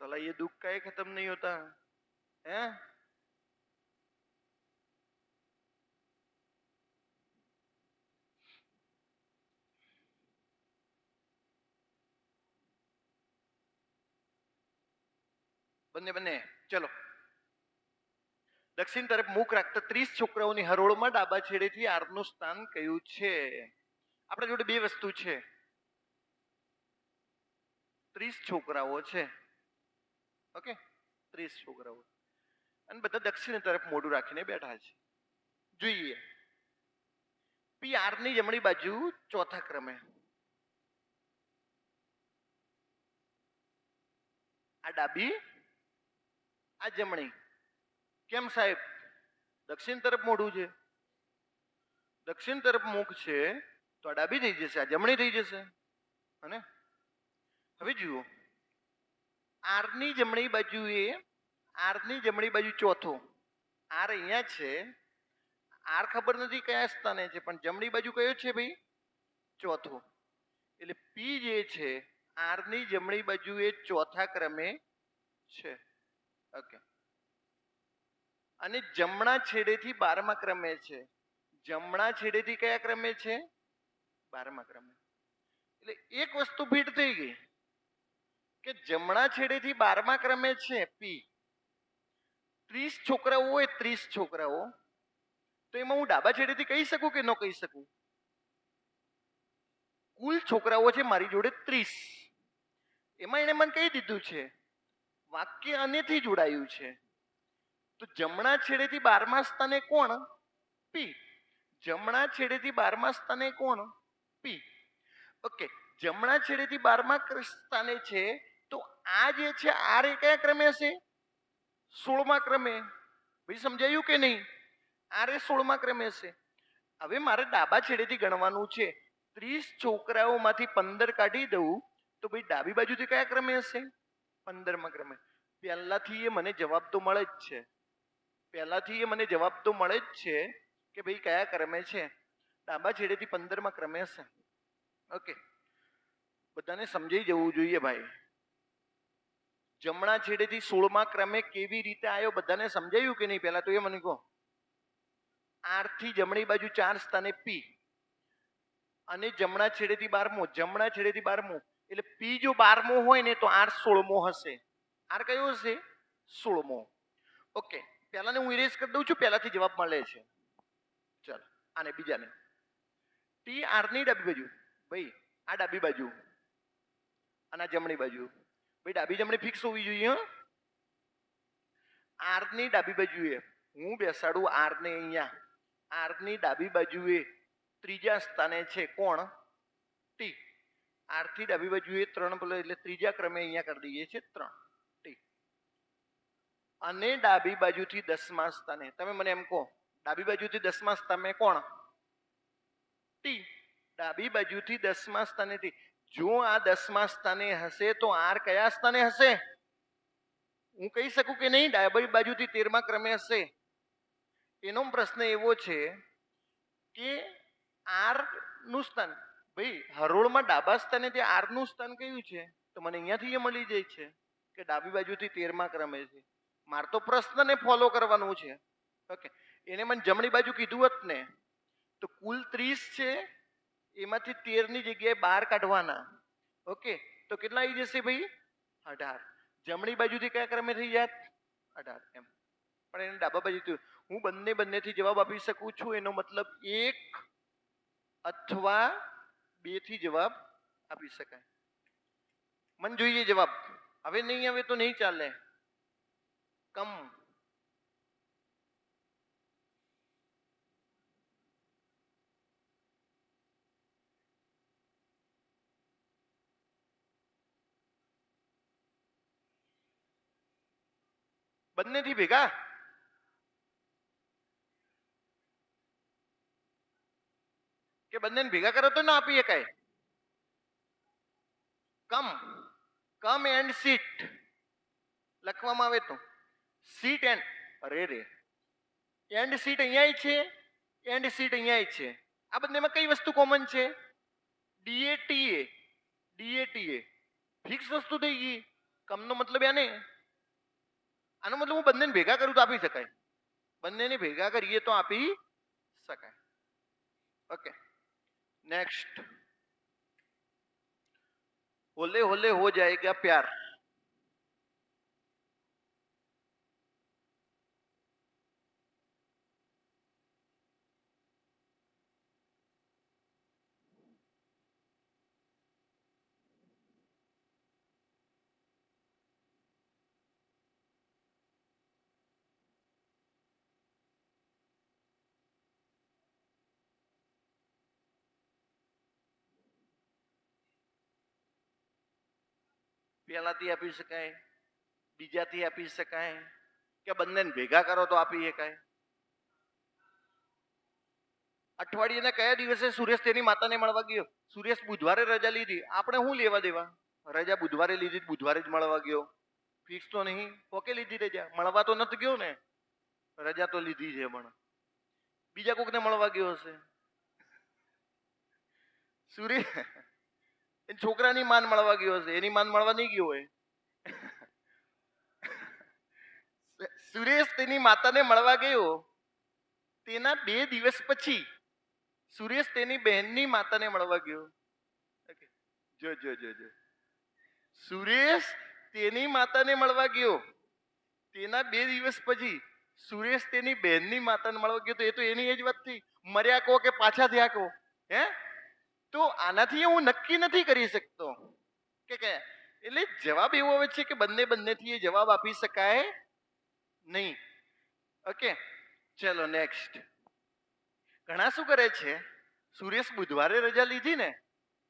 साला ये दुख का खत्म नहीं होता है? બંને બંને ચલો. દક્ષિણ તરફ મુખ રાખતા 30 છોકરાઓની હરોળમાં ડાબા છેડેથી આરનું સ્થાન કયું છે? આપણા જોડે બે વસ્તુ છે. 30 છોકરાઓ છે. ઓકે, 30 છોકરાઓ અને બધા દક્ષિણ તરફ મોઢું રાખીને બેઠા છે. જોઈએ, પી આર ની જમણી બાજુ ચોથા ક્રમે, આ ડાબી, આ જમણી. કેમ સાહેબ? દક્ષિણ તરફ મોઢું છે, દક્ષિણ તરફ મુખ છે, તો આ ડાબી થઈ જશે, આ જમણી થઈ જશે. અને હવે જુઓ, આર ની જમણી બાજુએ, આર ની જમણી બાજુ ચોથો, આર અહીંયા છે, આર ખબર નથી કયા સ્થાને છે, પણ જમણી બાજુ કયો છે ભાઈ? ચોથો. એટલે પી જે છે આર ની જમણી બાજુએ ચોથા ક્રમે છે. ઓકે. અને જમણા છેડેથી 12મા ક્રમે છે. જમણા છેડેથી કયા ક્રમે છે? 12મા ક્રમે. એટલે એક વસ્તુ ફિટ થઈ ગઈ કે જમણા છેડેથી 12મા ક્રમે છે પી. 30 છોકરાઓ હોય, 30 છોકરાઓ, તો એમાં હું ડાબા છેડેથી કહી શકું કે ન કહી શકું? કુલ છોકરાઓ છે મારી જોડે 30. એમાં એને મને કહી દીધું છે વાક્ય અનેથી જોડાયું છે, તો જમણા છેડેથી 12મા સ્થાને કોણ? પી. જમણા છેડેથી 12મા સ્થાને કોણ? પી. ઓકે. જમણા છેડેથી 12મા સ્થાને છે, તો આ જે છે આર એ કયા ક્રમે હશે? 16મા ક્રમે. ભાઈ સમજાયું કે નહીં? આર એ 16મા ક્રમે હશે. હવે મારે ડાબા છેડેથી ગણવાનું છે. 30 છોકરાઓમાંથી 15 કાઢી દઉં તો ભાઈ ડાબી બાજુથી કયા ક્રમે હશે? 15મા ક્રમે. પહેલાથી એ મને જવાબ તો મળે જ છે. પહેલાથી એ મને જવાબ તો મળે જ છે કે ભાઈ કયા ક્રમે છે? ડાબા છેડેથી 15મા ક્રમે હશે. ઓકે. બધાને સમજાઈ જવું જોઈએ ભાઈ. જમણા છેડેથી 16મા ક્રમે કેવી રીતે આવ્યો? બધાને સમજાયું કે નહીં? પહેલા તો એ મને કહો. આર થી જમણી બાજુ 4 સ્થાને પી, અને જમણા છેડેથી 12મો, જમણા છેડેથી 12મો, એટલે પી જો 12મો હોય ને તો આર 16મો હશે. આર કયો હશે? 16મો. ઓકે. પહેલાને હું ઇરેઝ કરી દઉં છું, પહેલાથી જવાબ મળે છે. ચાલો આને બીજાને. ટી આર ની ડાબી બાજુ, ભાઈ આ ડાબી બાજુ અને આ જમણી બાજુ. ભાઈ ડાબી જમણી ફિક્સ હોવી જોઈએ. આર ની ડાબી બાજુએ હું બેસાડું આર ને અહીંયા. આર ની ડાબી બાજુએ ત્રીજા સ્થાને છે કોણ? ટી. આર થી ડાબી બાજુએ 3 એટલે ત્રીજા ક્રમે અહીંયા કરી દઈએ છીએ 3 ટી. અને ડાબી બાજુથી 10મા સ્થાને, તમે મને એમ કહો ડાબી બાજુથી 10મા સ્થાને કોણ? ટી. ડાબી બાજુથી 10મા સ્થાને ટી. જો આ 10મા સ્થાને હશે તો આર કયા સ્થાને હશે? હું કહી શકું કે નહીં? ડાબી બાજુથી 13મા ક્રમે હશે. એનો પ્રશ્ન એવો છે કે આર નું સ્થાન, ભાઈ હરોળમાં ડાબા સ્થાને તે આર નું સ્થાન કયું છે? તો મને અહીંયાથી એ મળી જાય છે કે ડાબી બાજુથી 13મા ક્રમે છે. મારે તો પ્રશ્નને ફોલો કરવાનું છે. ઓકે. એને મને જમણી બાજુ કીધું હોત ને તો કુલ 30 છે, એમાંથી 13 ની જગ્યાએ 12 કાઢવાના. ઓકે. તો કેટલા આવી જશે ભાઈ? 18. જમણી બાજુથી કયા ક્રમે થઈ જાત? 18 એમ. પણ એને ડાબા બાજુથી હું બંનેથી જવાબ આપી શકું છું. એનો મતલબ 1 અથવા 2 થી જવાબ આપી શકાય. મને જોઈએ જવાબ. હવે નહીં આવે તો નહીં ચાલે. કમ. બંનેથી ભેગા? કે બંનેને ભેગા કરો તો ના આપી શકાય? કમ. કમ એન્ડ સીટ લખવામાં આવે તો સીટ એન્ડ, અરે રે, એન્ડ સીટ અહીંયા છે, એન્ડ સીટ અહીંયા છે. આ બંનેમાં કઈ વસ્તુ કોમન છે? ડીએટીએ. ડીએટીએ ફિક્સ વસ્તુ થઈ ગઈ. કમનો મતલબ આને, આનો મતલબ હું બંનેને ભેગા કરું તો આપી શકાય. બંનેને ભેગા કરીએ તો આપી શકાય. ઓકે. नेक्स्ट, होले होले हो जाएगा प्यार. પહેલાથી આપી શકાય, બીજાથી આપી શકાય, કે બંનેને ભેગા કરો તો આપી શકાય? અઠવાડિયાના કયા દિવસે સુરેશ તેની માતાને મળવા ગયો? સુરેશ બુધવારે રજા લીધી. આપણે શું લેવા દેવા? રજા બુધવારે લીધી, બુધવારે જ મળવા ગયો. ફિક્સ તો નહીં. કોકે લીધી રજા? મળવા તો નથી ગયો ને, રજા તો લીધી છે. પણ બીજા કોકને મળવા ગયો હશે. સુરેશ છોકરાની માન મળવા ગયો હશે, એની માન મળવા નહીં ગયો હોય. સુરેશ તેની માતાને મળવા ગયો. તેના 2 દિવસ પછી સુરેશ તેની બહેનની માતાને મળવા ગયો. જો જો જો જો સુરેશ તેની માતાને મળવા ગયો. તેના 2 દિવસ પછી સુરેશ તેની બહેનની માતાને મળવા ગયો. તો એ તો એની એ જ વાત થઈ. મર્યા કહો કે પાછા થયા કહો. હે? તો આનાથી હું નક્કી નથી કરી શકતો કે એટલે જવાબ એવો આવે છે કે બંનેથી એ જવાબ આપી શકાય નહીં. ઓકે, ચલો નેક્સ્ટ. ઘણા શું કરે છે, સુરેશ બુધવારે રજા લીધી ને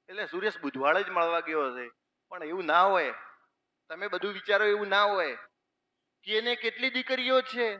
એટલે સુરેશ બુધવારે જ મળવા ગયો હશે. પણ એવું ના હોય. તમે બધું વિચારો, એવું ના હોય. કે એને કેટલી દીકરીઓ છે?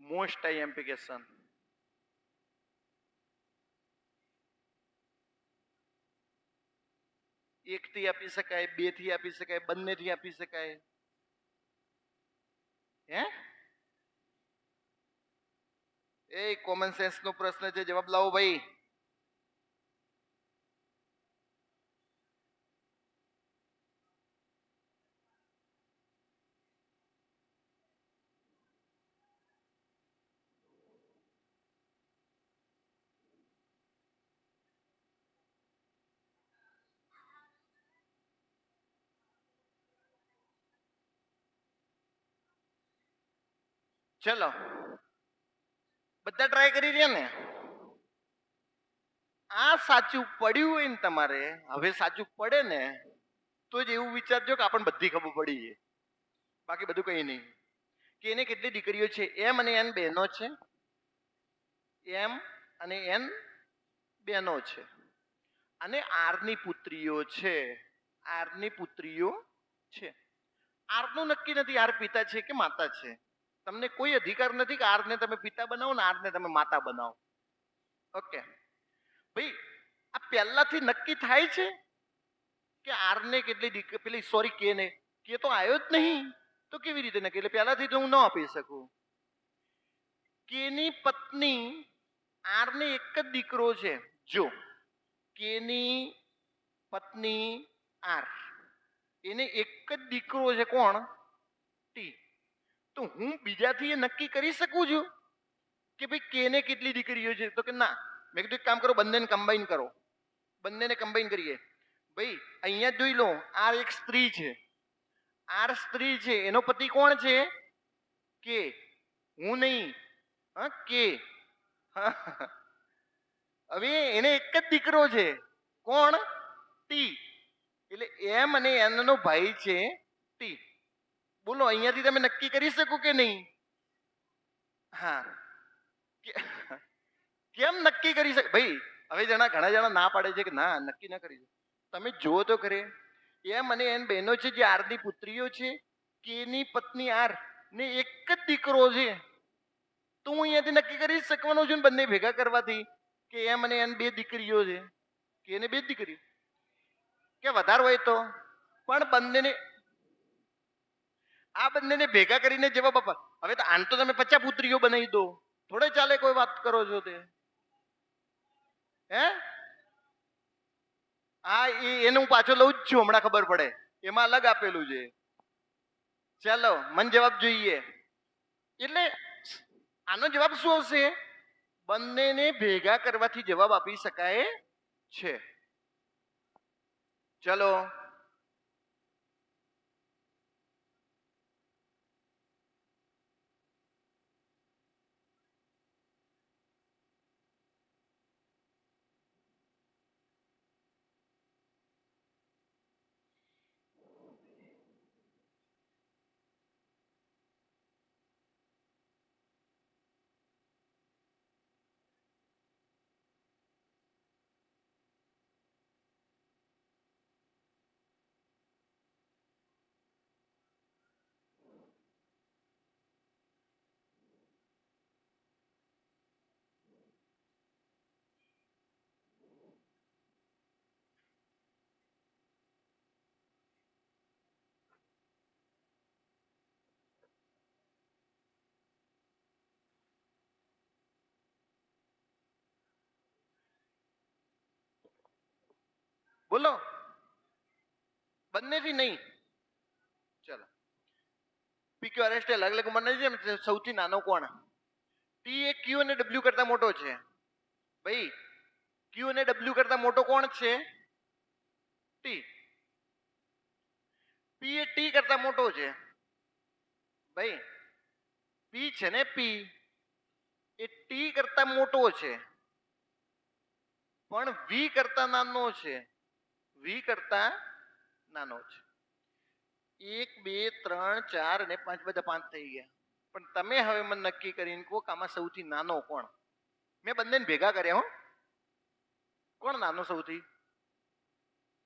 Most IMP question. એક થી આપી શકાય, 2 થી આપી શકાય, બંને થી આપી શકાય. હે? એ કોમન સેન્સ નો પ્રશ્ન છે, જવાબ લાવો ભાઈ. ચલો, બધા ટ્રાય કરી રહ્યા ને? આ સાચું પડ્યું હોય ને તમારે, હવે સાચું પડે ને તો જ એવું વિચારજો કે આપણને બધી ખબર પડી છે. બાકી બધું કઈ નહીં. કે એને કેટલી દીકરીઓ છે? એમ અને એન બહેનો છે. એમ અને એન બહેનો છે. અને આરની પુત્રીઓ છે. આરની પુત્રીઓ છે. આરનું નક્કી નથી આર પિતા છે કે માતા છે. તમને કોઈ અધિકાર નથી કે આરને તમે પિતા બનાવો ને આરને તમે માતા બનાવો. ઓકે ભાઈ, આ પહેલાથી નક્કી થાય છે કે આરને કેટલી પેલી સોરી કે ને કે તો આવ્યો જ નહીં તો કેવી રીતે નક્કી? એટલે પહેલાથી તો હું ન આપી શકું. કેની પત્ની આરને એક જ દીકરો છે. જો કેની પત્ની આર, એને એક જ દીકરો છે. કોણ? ટી. તો હું બીજાથી એ નક્કી કરી શકું છું કે ભાઈ કેને કેટલી દીકરીઓ છે? તો કે ના. મેં કીધું એક કામ કરો, બંનેને કમ્બાઈન કરો. બંનેને કમ્બાઈન કરીએ. ભાઈ અહીંયા જોઈ લો, આર એક સ્ત્રી છે. આર સ્ત્રી છે, એનો પતિ કોણ છે? કે. હું નહીં, હા કે. હવે એને એક જ દીકરો છે. કોણ? ટી. એટલે એમ અને એન નો ભાઈ છે ટી. બોલો અહીંયાથી તમે નક્કી કરી શકો કે નહીં? હા. કેમ નક્કી કરી શકે ભાઈ? હવે ઘણા જણા ના પાડે છે કે ના નક્કી ના કરી. તમે જુઓ તો ખરે, એમ અને એન બહેનો છે જે આરની પુત્રીઓ છે. કેની પત્ની આર ને એક જ દીકરો છે. તો હું અહીંયાથી નક્કી કરી શકવાનો છું ને બંને ભેગા કરવાથી કે એમ અને એન 2 દીકરીઓ છે. કે એને 2 દીકરી કે વધારે હોય તો પણ બંનેને આ બંનેને ભેગા કરીને જવાબ આપવા. હવે તો આન તો તમે 50 પુત્રીઓ બનાવી દો, થોડે ચાલે. કોઈ વાત કરો છો તે? હે? હા, એને હું પાછો લઉં જ છું, હમણાં ખબર પડે. એમાં અલગ આપેલું છે. ચાલો મને જવાબ જોઈએ. એટલે આનો જવાબ શું આવશે? બંનેને ભેગા કરવાથી જવાબ આપી શકાય છે. ચલો બોલો, બંનેથી નહીં. ચલો, પીક્યુ આર એસ ટી અલગ અલગ મને છે. સૌથી નાનો કોણ? ટી એ ક્યુ અને ડબલ્યુ કરતા મોટો છે. ભાઈ ક્યુ અને ડબલ્યુ કરતા મોટો કોણ છે? ટી. પી એ ટી કરતા મોટો છે. ભાઈ પી છે ને, પી એ ટી કરતા મોટો છે પણ વી કરતા નાનો છે. વી કરતા નાનો છે. 1 2 3 4 અને 5 બધા 5 થઈ ગયા. પણ તમે હવે મને નક્કી કરીને કહો કે આમાં સૌથી નાનો કોણ? મેં બંનેને ભેગા કર્યા હો. કોણ નાનો સૌથી?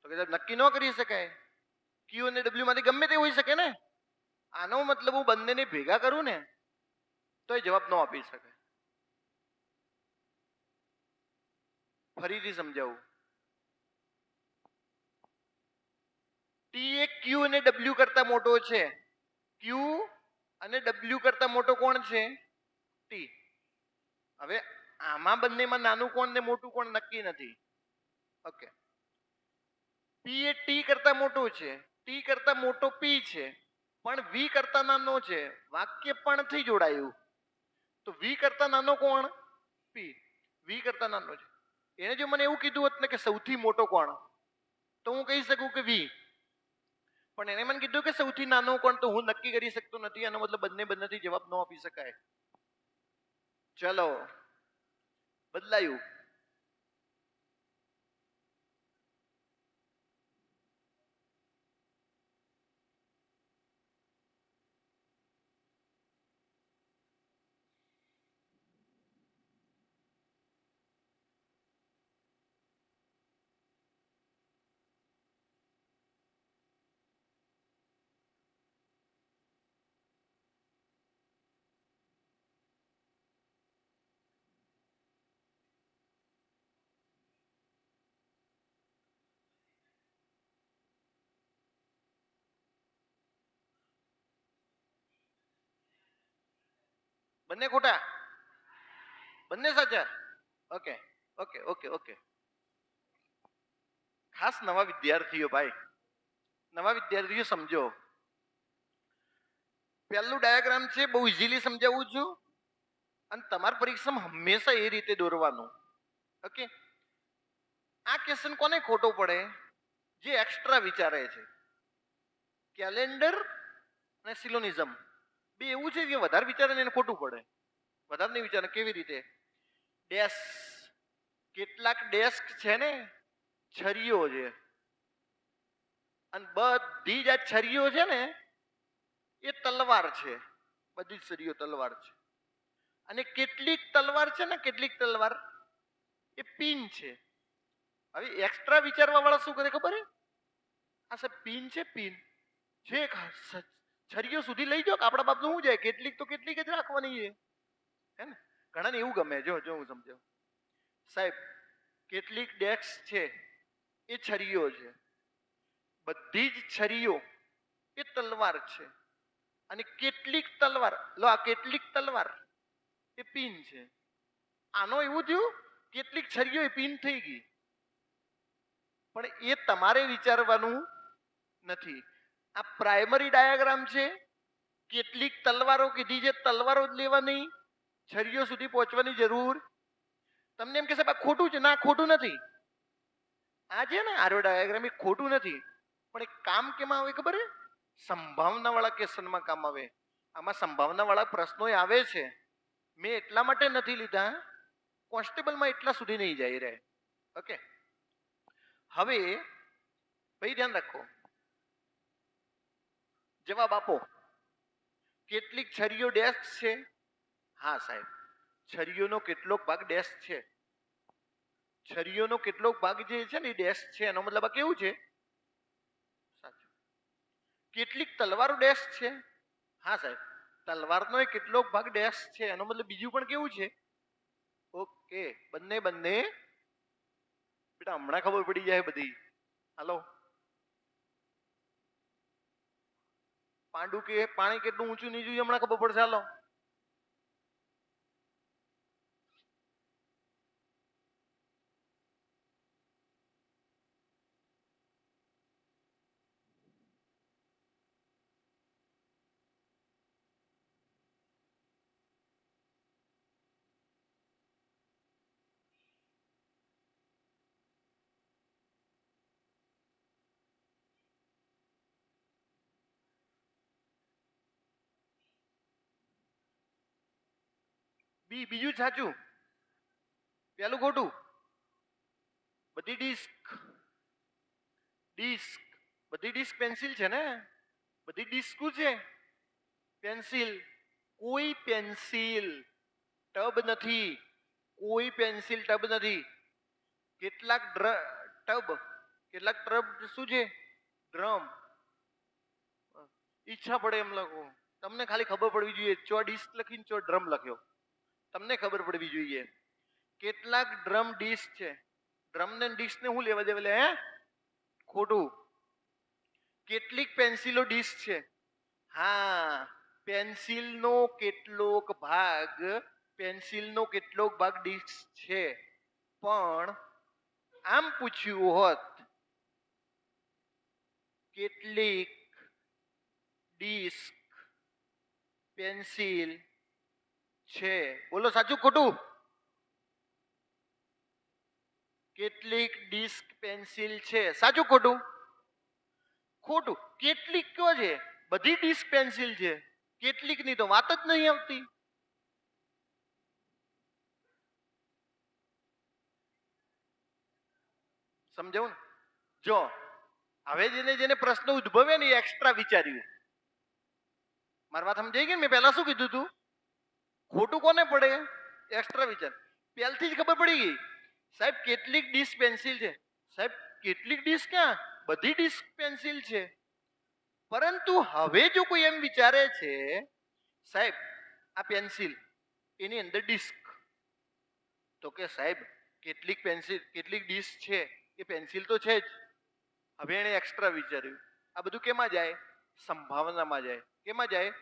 તો કે નક્કી ન કરી શકાય. ક્યુ અને ડબલ્યુ માંથી ગમે તે હોઈ શકે ને. આનો મતલબ હું બંનેને ભેગા કરું ને તો એ જવાબ ન આપી શકે. ફરીથી સમજાવું. ટી એ ક્યુ અને ડબલ્યુ કરતા મોટો છે. ક્યુ અને ડબલ્યુ કરતા મોટો કોણ છે? ટી. હવે આમાં બંનેમાં નાનું કોણ ને મોટું કોણ નક્કી નથી. ઓકે. પી એ ટી કરતા મોટો છે. ટી કરતા મોટો પી છે પણ વી કરતા નાનો છે. વાક્ય પણ થી જોડાયું. તો વી કરતા નાનો કોણ? પી. વી કરતા નાનો છે. એને જો મને એવું કીધું હોત ને કે સૌથી મોટો કોણ, તો હું કહી શકું કે વી. પણ એને મને કીધું કે સૌથી નાનો કોણ, તો હું નક્કી કરી શકતો નથી. આનો મતલબ બંનેથી જવાબ ન આપી શકાય. ચલો, બદલાયું. બંને ખોટા, બંને સાચા. Okay okay okay okay. ખાસ નવા વિદ્યાર્થીઓ, ભાઈ નવા વિદ્યાર્થીઓ સમજો. પહેલું ડાયાગ્રામ છે, બહુ ઇઝીલી સમજાવું છું અને તમારી પરીક્ષામાં હંમેશા એ રીતે દોરવાનું. ઓકે. આ ક્વેશ્ચન કોને ખોટો પડે? જે એક્સ્ટ્રા વિચારે છે. કેલેન્ડર અને સિલોનિઝમ બે એવું છે કે વધારે વિચારે ને એને ખોટું પડે. વધારે નહીં વિચારે. કેવી રીતે? ડેસ્ક, કેટલાક ડેસ્ક છે ને છરીઓ છે અને બધી જ આ છરીઓ છે ને એ તલવાર છે. બધી જ છરીઓ તલવાર છે. અને કેટલીક તલવાર છે ને, કેટલીક તલવાર એ પિન છે. હવે એક્સ્ટ્રા વિચારવા વાળા શું કરે ખબર? આ સાહેબ પિન છે, પિન છે, છરીઓ સુધી લઈ જાઓ. આપણા બાપનું શું જાય? કેટલીક તો કેટલીક જ રાખવાની છે. હે ને? ઘણાને એવું ગમે. જો જો હું સમજાવું. સાહેબ કેટલીક ડેસ્ક છે એ છરીઓ છે. બધી જ છરીઓ એ તલવાર છે. અને કેટલીક તલવાર, લો આ કેટલીક તલવાર એ પિન છે. આનો એવું થયું કેટલીક છરીઓ એ પિન થઈ ગઈ. પણ એ તમારે વિચારવાનું નથી. આ પ્રાઇમરી ડાયાગ્રામ છે. કેટલીક તલવારો કીધી છે, તલવારો જ લેવાની, છરીઓ સુધી પહોંચવાની જરૂર. તમને એમ કે સાહેબ આ ખોટું છે. ના, ખોટું નથી. આ છે ને આરો ડાયાગ્રામ એ ખોટું નથી. પણ એક કામ કેમાં આવે ખબર? સંભાવના વાળા ક્વેશ્ચનમાં કામ આવે. આમાં સંભાવના વાળા પ્રશ્નો આવે છે. મેં એટલા માટે નથી લીધા, કોન્સ્ટેબલમાં એટલા સુધી નહીં જાય રહે. ઓકે. હવે ભાઈ ધ્યાન રાખો, જવાબ આપો. કેટલીક છરીઓ ડેસ્ક છે? હા સાહેબ. છરીઓનો કેટલોક ભાગ ડેસ્ક છે. છરીઓનો કેટલોક ભાગ જે છે ને એ ડેસ્ક છે. એનો મતલબ આ કેવું છે? સાચું. કેટલીક તલવારો ડેસ્ક છે? હા સાહેબ. તલવારનો એ કેટલોક ભાગ ડેસ્ક છે. એનો મતલબ બીજું પણ કેવું છે? ઓકે. બંને બંને બેટા હમણાં ખબર પડી જાય બધી. હાલો. પાંડુ કે પાણી કેટલું ઊંચું નીચું હમણાં ખબર પડશે. હાલો. ડી બીજું સાચું, પેલું ખોટું. બધી ડિસ્ક પેન્સિલ છે ને, બધી ડિસ્ક શું છે? પેન્સિલ. કોઈ પેન્સિલ ટબ નથી, કોઈ પેન્સિલ ટબ નથી. કેટલાક ટબ શું છે? ડ્રમ. ઈચ્છા પડે એમ લખો. તમને ખાલી ખબર પડવી જોઈએ, ચો ડિસ્ક લખીને ચો ડ્રમ લખ્યો, તમને ખબર પડવી જોઈએ. કેટલાક ડ્રમ ડિસ્ક છે. ડ્રમ ને ડિસ્ક ને શું લેવા દેવા? હે, ખોટું. કેટલીક પેન્સિલો ડિસ્ક છે. હા, પેન્સિલનો કેટલોક ભાગ ડિસ્ક છે. પણ આમ પૂછ્યું હોત, કેટલીક ડિસ્ક પેન્સિલ છે, બોલો સાચું ખોટું? કેટલીક ડિસ્ક પેન્સિલ છે, સાચું ખોટું? ખોટું. કેટલીક કયો છે? બધી ડિસ્ક પેન્સિલ છે, કેટલીક ની તો વાત જ નહીં આવતી. સમજાવું ને? જો હવે જેને પ્રશ્ન ઉદ્ભવે ને એ એક્સ્ટ્રા વિચાર્યું. મારી વાત સમજાઈ ગઈ ને? મેં પહેલા શું કીધું તું? ખોટું કોને પડે? એક્સ્ટ્રા વિચાર. પહેલથી જ ખબર પડી ગઈ. સાહેબ કેટલીક ડિસ્ક પેન્સિલ છે. સાહેબ કેટલીક ડિસ્ક ક્યાં? બધી ડિસ્ક પેન્સિલ છે. પરંતુ હવે જો કોઈ એમ વિચારે છે, સાહેબ આ પેન્સિલ, એની અંદર ડિસ્ક, તો કે સાહેબ કેટલીક ડિસ્ક છે, એ પેન્સિલ તો છે જ. હવે એને એક્સ્ટ્રા વિચાર્યું. આ બધું કેમાં જાય? સંભાવનામાં જાય. કેમાં જાય?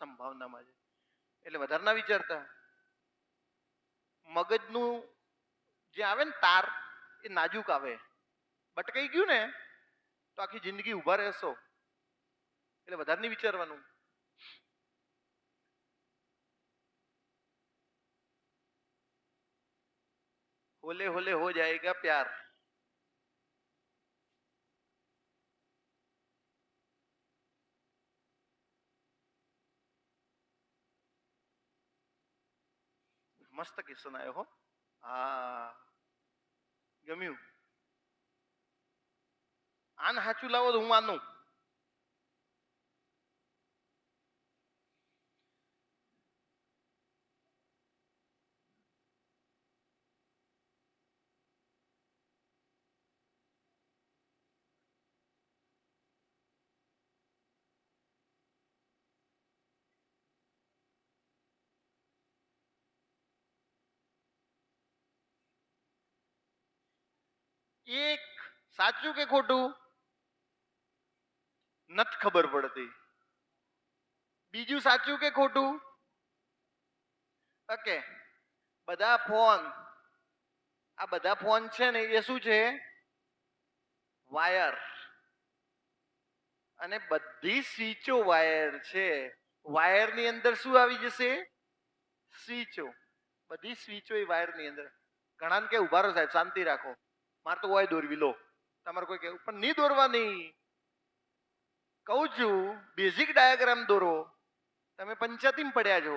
સંભાવનામાં જાય. એટલે વધારે ના વિચારતા. મગજનું જે આવે ને તાર, એ નાજુક આવે. ભટકાઈ ગયું ને તો આખી જિંદગી ઉભા રહેશો. એટલે વધારે નહીં વિચારવાનું. હોલે હોલે હો જાયેગા પ્યાર. મસ્ત કિસ્સો આવ્યો હો. હા, ગમ્યું. આને સાચું લાવો તો હું માનું. એક સાચું કે ખોટું નથી ખબર પડતી. બીજું સાચું કે ખોટું? ઓકે. બધા ફોન છે ને, એ શું છે? વાયર. અને બધી સ્વીચો વાયર છે. વાયર ની અંદર શું આવી જશે? સ્વીચો. બધી સ્વીચો એ વાયર ની અંદર. ઘણા કે ઉભા રહો સાહેબ, શાંતિ રાખો, મારે તો હોય દોરવી લો. તમારે કોઈ કેવું પણ નહીં દોરવાની. કહું છું બેઝિક ડાયાગ્રામ દોરો. તમે પંચાયતીમાં પડ્યા છો,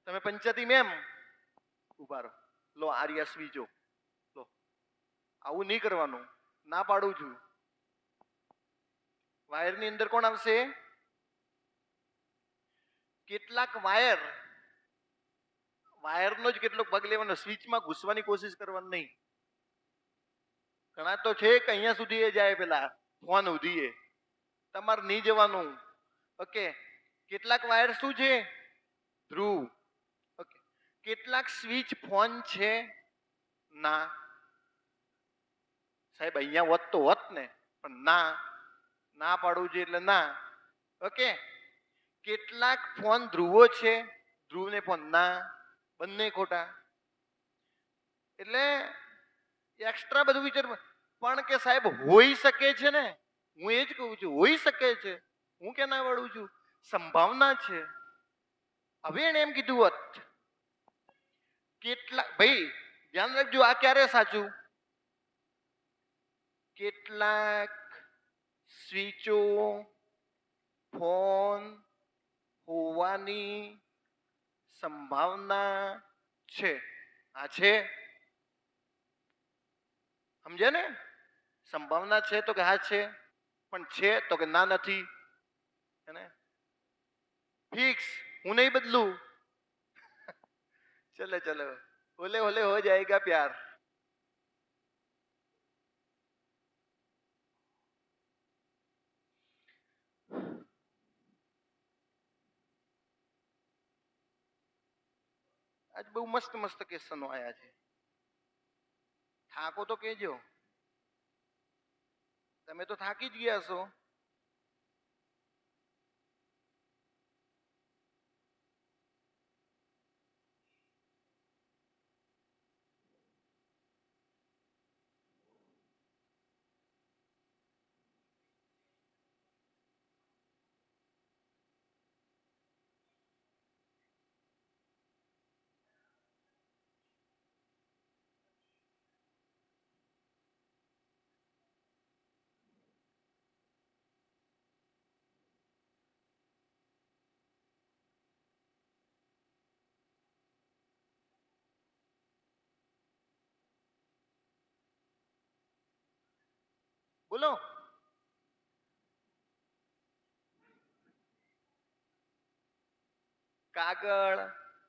તમે પંચાયતીમાં એમ ઉભા રહો. લો આર્યા સ્વીચો લો. આવું નહીં કરવાનું, ના પાડું છું. વાયર ની અંદર કોણ આવશે? કેટલાક વાયરનો જ કેટલોક ભાગ લેવાનો. સ્વિચમાં ઘૂસવાની કોશિશ કરવાની નહીં. ઘણા તો છે કે અહીંયા સુધી એ જાય, પેલા ફોન સુધી તમારે નહીં જવાનું. ઓકે. કેટલાક વાયર શું છે? ધ્રુવ. ઓકે. કેટલાક સ્વિચ ફોન છે? ના. સાહેબ અહીંયા હોત તો હોત ને, પણ ના પાડવું છે એટલે ના. ઓકે. કેટલાક ફોન ધ્રુવો છે? ધ્રુવ ને ફોન ના, બંને ખોટા. એટલે એક્સ્ટ્રા બધું વિચાર. પણ કે સાહેબ હોઈ શકે છે ને, હું એ જ કહું છું, હોઈ શકે છે. હું કે ના વળું છું? સંભાવના છે. હવે એને એમ કીધું હોત, કેટલા ભાઈ ધ્યાન રાખજો, આ ક્યારે સાચું? કેટલાક સ્વીચો ફોન હોવાની સંભાવના છે. આ છે, સમજે ને? સંભાવના છે તો કે હા છે, પણ છે તો કે ના નથી. ફિક્સ, હું નહીં બદલું. ચલો ચલો, ઓલે ઓલે હો જાएगा प्यार. આજ બહુ મસ્ત મસ્ત ક્વેશ્ચનો આયા છે. થાકો તો કેજો, તમે તો થાકી જ ગયા છો. બોલો. કાગળ,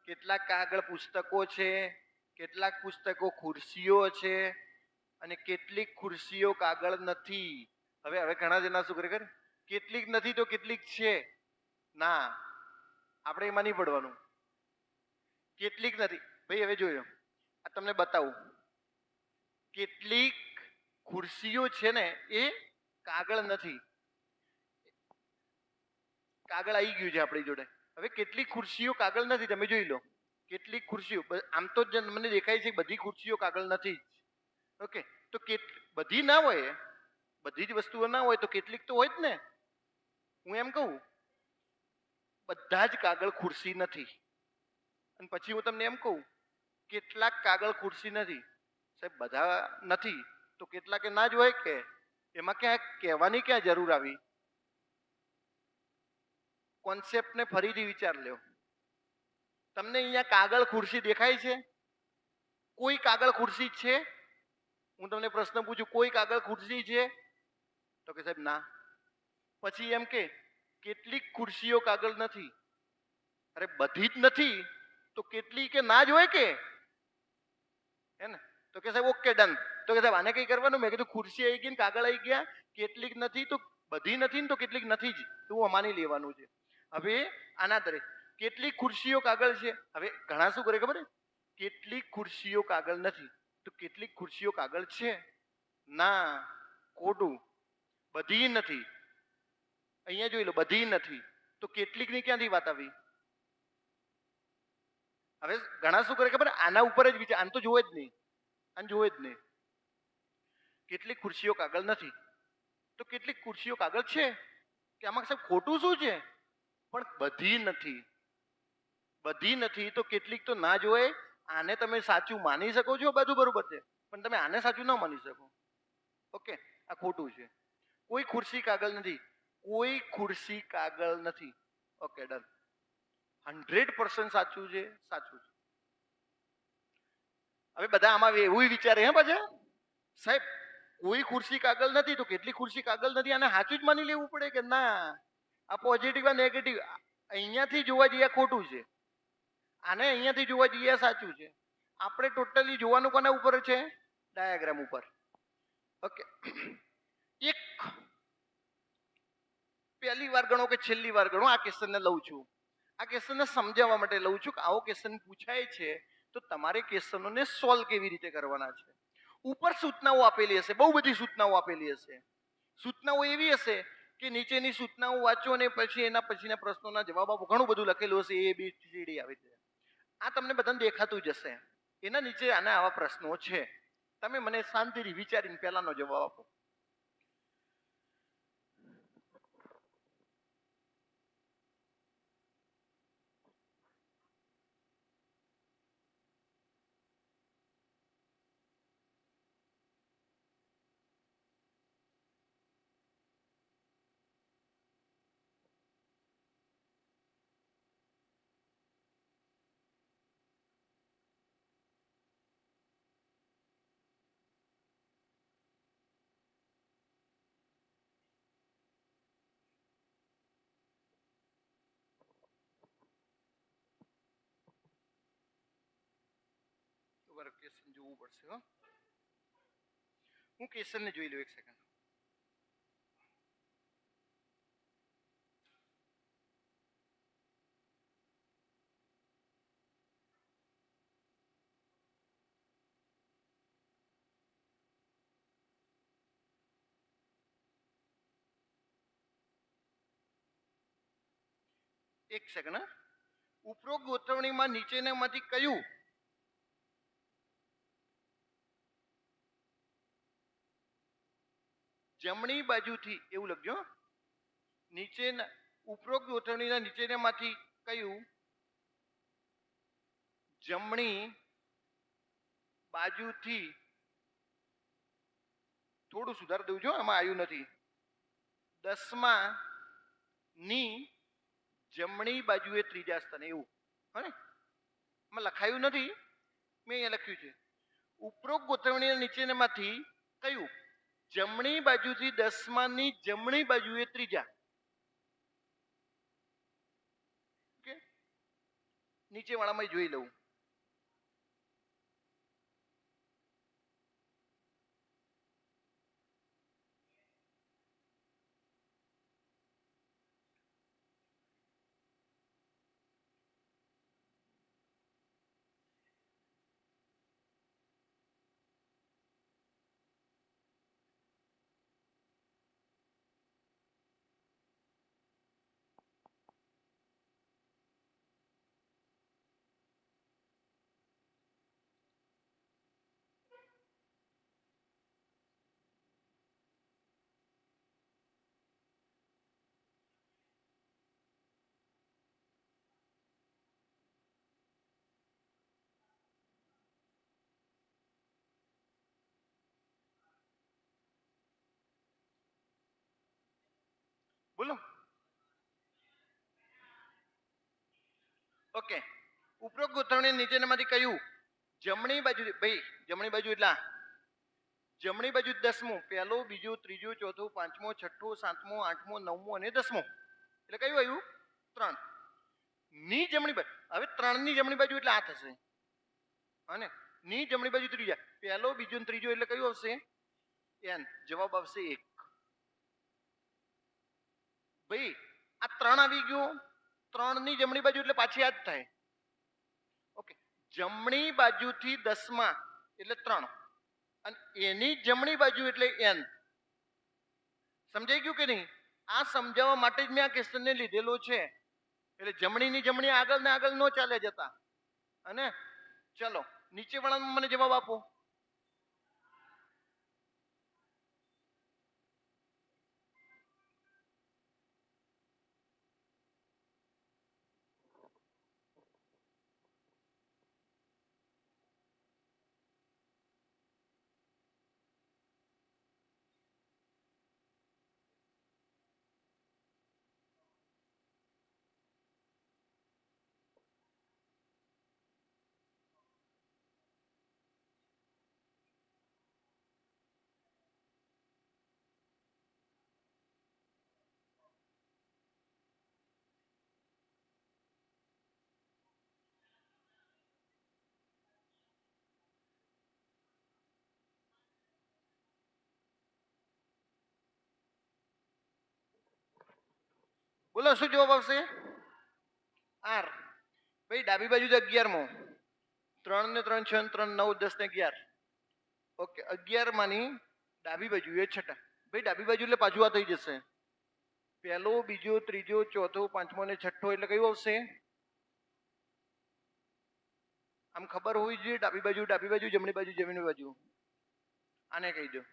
કેટલાક કાગળ પુસ્તકો છે, કેટલાક પુસ્તકો ખુરશીઓ છે, અને કેટલીક ખુરશીઓ કાગળ નથી. હવે હવે ઘણા જણા શું કરે, કેટલીક નથી તો કેટલીક છે. ના, આપણે એમાં નહીં પડવાનું. કેટલીક નથી ભાઈ. હવે જોયો, આ તમને બતાવું. કેટલીક ખુરશીઓ છે ને એ કાગળ નથી. કાગળ આવી ગયું છે આપણી જોડે. હવે કેટલીક ખુરશીઓ કાગળ નથી, તમે જોઈ લો. કેટલીક ખુરશીઓ, આમ તો મને દેખાય છે બધી ખુરશીઓ કાગળ નથી જ. ઓકે, તો બધી ના હોય, બધી જ વસ્તુઓ ના હોય તો કેટલીક તો હોય જ ને. હું એમ કહું, બધા જ કાગળ ખુરશી નથી. અને પછી હું તમને એમ કહું, કેટલાક કાગળ ખુરશી નથી. સાહેબ બધા નથી તો કેટલાક ના જ હોય કે એમાં ક્યાં કહેવાની ક્યાં જરૂર આવી? કોન્સેપ્ટને ફરીથી વિચાર લ્યો. તમને અહીંયા કાગળ ખુરશી દેખાય છે? કોઈ કાગળ ખુરશી છે? હું તમને પ્રશ્ન પૂછું, કોઈ કાગળ ખુરશી છે? તો કે સાહેબ ના. પછી એમ કે કેટલીક ખુરશીઓ કાગળ નથી. અરે બધી જ નથી તો કેટલી કે ના જ હોય કે, હે ને? તો કે સાહેબ ઓકે ડન. તો કે સાહેબ આને કઈ કરવાનું? મેં કીધું ખુરશી આવી ગઈ ને કાગળ આવી ગયા, કેટલીક નથી તો બધી નથી ને તો કેટલીક નથી જ, એવું માની લેવાનું છે. હવે આના દરે કેટલીક ખુરશીઓ કાગળ છે. હવે ઘણા શું કરે ખબર? કેટલીક ખુરશીઓ કાગળ નથી તો કેટલીક ખુરશીઓ કાગળ છે. ના, ખોટું. બધી નથી. અહીંયા જોઈ લો, બધી નથી તો કેટલીક ની ક્યાંથી વાત આવી? હવે ઘણા શું કરે ખબર? આના ઉપર જ વિચાર, આને તો જોવે જ નહીં, આને જોવે જ નહીં. કેટલીક ખુરશીઓ કાગળ નથી તો કેટલીક ખુરશીઓ કાગળ છે. કે આમાં સાહેબ ખોટું શું છે? પણ બધી નથી. બધી નથી તો કેટલીક તો ના જ હોય. આને તમે સાચું માની શકો છો, બધું બરોબર છે, પણ તમે આને સાચું ના માની શકો. ઓકે, આ ખોટું છે. કોઈ ખુરશી કાગળ નથી. કોઈ ખુરશી કાગળ નથી. Okay done. 100% સાચું છે, સાચું છે. હવે બધા આમાં એવું વિચારે હે પાછા, સાહેબ કોઈ ખુરશી કાગળ નથી તો કેટલી ખુરશી કાગળ નથી, આને સાચું જ માની લેવું પડે કે ના આ પોઝિટિવ આ નેગેટિવ? અહીંયાથી જોવા જઈએ ખોટું છે, આને અહીંયાથી જોવા જઈએ સાચું છે. આપણે ટોટલી જોવાનું કોના ઉપર છે? ડાયાગ્રામ ઉપર. ઓકે, એક પહેલી વાર ગણો કે છેલ્લી વાર ગણો આ ક્વેશ્ચનને લઉં છું. આ ક્વેશ્ચનને સમજાવવા માટે લઉં છું કે આવો ક્વેશ્ચન પૂછાય છે તો તમારે ક્વેશ્ચનોને સોલ્વ કેવી રીતે કરવાના છે. ઉપર સૂચનાઓ આપેલી હશે, બહુ બધી સૂચનાઓ આપેલી હશે. સૂચનાઓ એવી હશે કે નીચેની સૂચનાઓ વાંચો અને પછી એના પછીના પ્રશ્નોના જવાબ આપો. ઘણું બધું લખેલું હશે, એ બી સી ડી આવી છે. આ તમને બધાને દેખાતું જ હશે. એના નીચે આના આવા પ્રશ્નો છે. તમે મને શાંતિથી વિચારીને પહેલાનો જવાબ આપો. મારે ક્વેશ્ચન જોવું પડશે. હો, હું ક્વેશ્ચનને જોઈ લઉં એક સેકન્ડ. એક સેકન્ડ. ઉપરોક્ત ગોઠવણીમાં નીચેનામાંથી કયું જમણી બાજુથી, એવું લખજો, નીચેના ઉપરોક્ત ગોઠવણીના નીચેનામાંથી કયું જમણી બાજુથી, થોડું સુધાર દઉં છું, આમાં આવ્યું નથી, 10મા ની જમણી બાજુએ ત્રીજા સ્થાને, એવું હે, એમાં લખાયું નથી, મેં અહીંયા લખ્યું છે ઉપરોક્ત ગોઠવણીના નીચેનામાંથી કયું જમણી બાજુથી 10મા ની જમણી બાજુએ ત્રીજા. ઓકે, નીચે વાળામાં જોઈ લઉં. બોલો. ઓકે, ઉપરોક્ત ગોઠવણી નીચેનામાંથી કયું જમણી બાજુ, ભાઈ જમણી બાજુ એટલે જમણી બાજુ 10મું, પહેલો, બીજો, ત્રીજો, ચોથો, પાંચમો, છઠ્ઠો, સાતમો, આઠમો, નવમો અને 10મો, એટલે કયું આવ્યું? 3 ની જમણી બાજુ. હવે 3 ની જમણી બાજુ એટલે આ થશે, અને ની જમણી બાજુ ત્રીજા, પહેલો, બીજો, ત્રીજો એટલે કયું આવશે? n. જવાબ આવશે 1. ભાઈ આ 3 આવી ગયો, 3 ની જમણી બાજુ એટલે પાછી આ જ થાય. ઓકે, જમણી બાજુથી 10મા એટલે 3, અને એની જમણી બાજુ એટલે n. સમજાઈ ગયું કે નહીં? આ સમજાવવા માટે જ મેં આ ક્વેશ્ચનને લીધેલો છે, એટલે જમણીની જમણી આગળ ને આગળ નો ચાલે જતા. અને ચલો નીચે વાળામાં મને જવાબ આપો. બોલો શું જવાબ આવશે? આર. ભાઈ ડાબી બાજુ 11મો, 3 ને 3 6 ને 3 9 10 ને 11. ઓકે, 11 માની ડાબી બાજુ એ છઠ્ઠા. ભાઈ ડાબી બાજુ એટલે પાછું આ થઈ જશે, પહેલો, બીજો, ત્રીજો, ચોથો, પાંચમો ને છઠ્ઠો એટલે કયું આવશે? આમ ખબર હોવી જોઈએ, ડાબી બાજુ, જમણી બાજુ. આને કહી દો.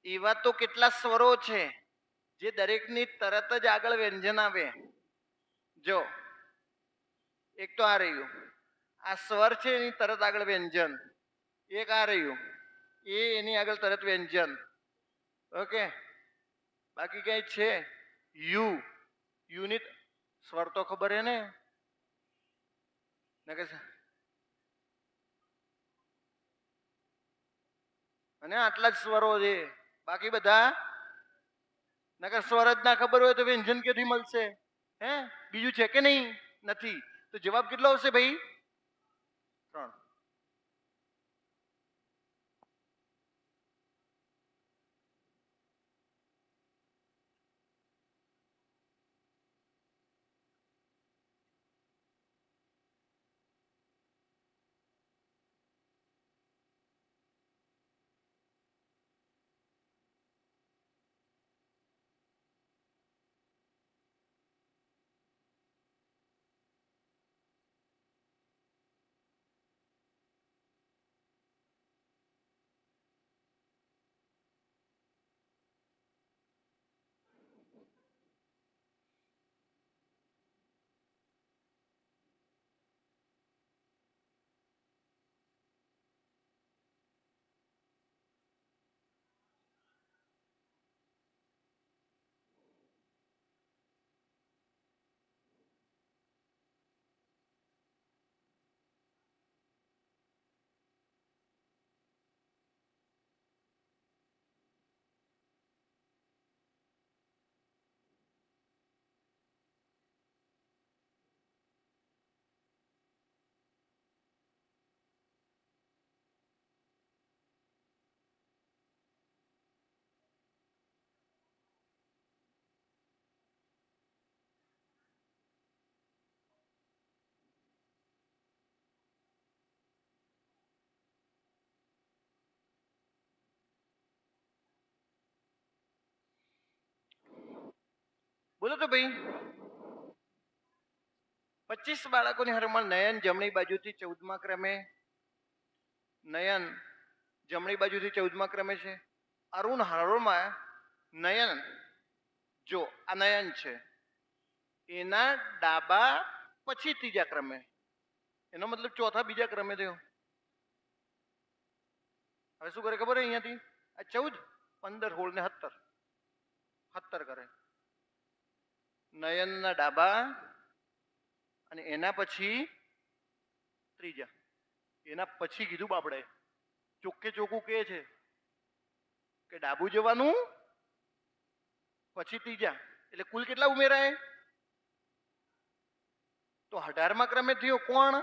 એવા તો કેટલા સ્વરો છે જે દરેકની તરત જ આગળ વ્યંજન આવે. જો એક તો આ રહ્યું, આ સ્વર છે એની તરત આગળ વ્યંજન, એક આ રહ્યું એ એની આગળ તરત વ્યંજન. ઓકે, બાકી કઈ છે? યુ, યુની સ્વર તો ખબર હે ને? અને આટલા જ સ્વરો છે, બાકી બધા નકર સ્વર જ ના ખબર હોય તો વ્યંજન ક્યાંથી મળશે? હે બીજું છે કે નહીં? નથી. તો જવાબ કેટલો આવશે ભાઈ? 3. બોલો તો ભાઈ. 25 બાળકોની હારમાં નયન જમણી બાજુથી 14મા ક્રમે, નયન જમણી બાજુથી 14મા ક્રમે છે. અરુણ હરોળમાં નયન, જો આ નયન છે એના ડાબા પછી 3જા ક્રમે, એનો મતલબ ચોથા બીજા ક્રમે થયો. હવે શું કરે ખબર? અહીંયાથી આ 14, 15, 16 ને 17, 17 કરે. નયનના ડાબા અને એના પછી 3જા, એના પછી કીધું બાપડે ચોખ્ખે ચોખ્ખું કે છે કે ડાબુ જવાનું પછી 3જા, એટલે કુલ કેટલા ઉમેરાય? તો 18મા ક્રમે થયો કોણ?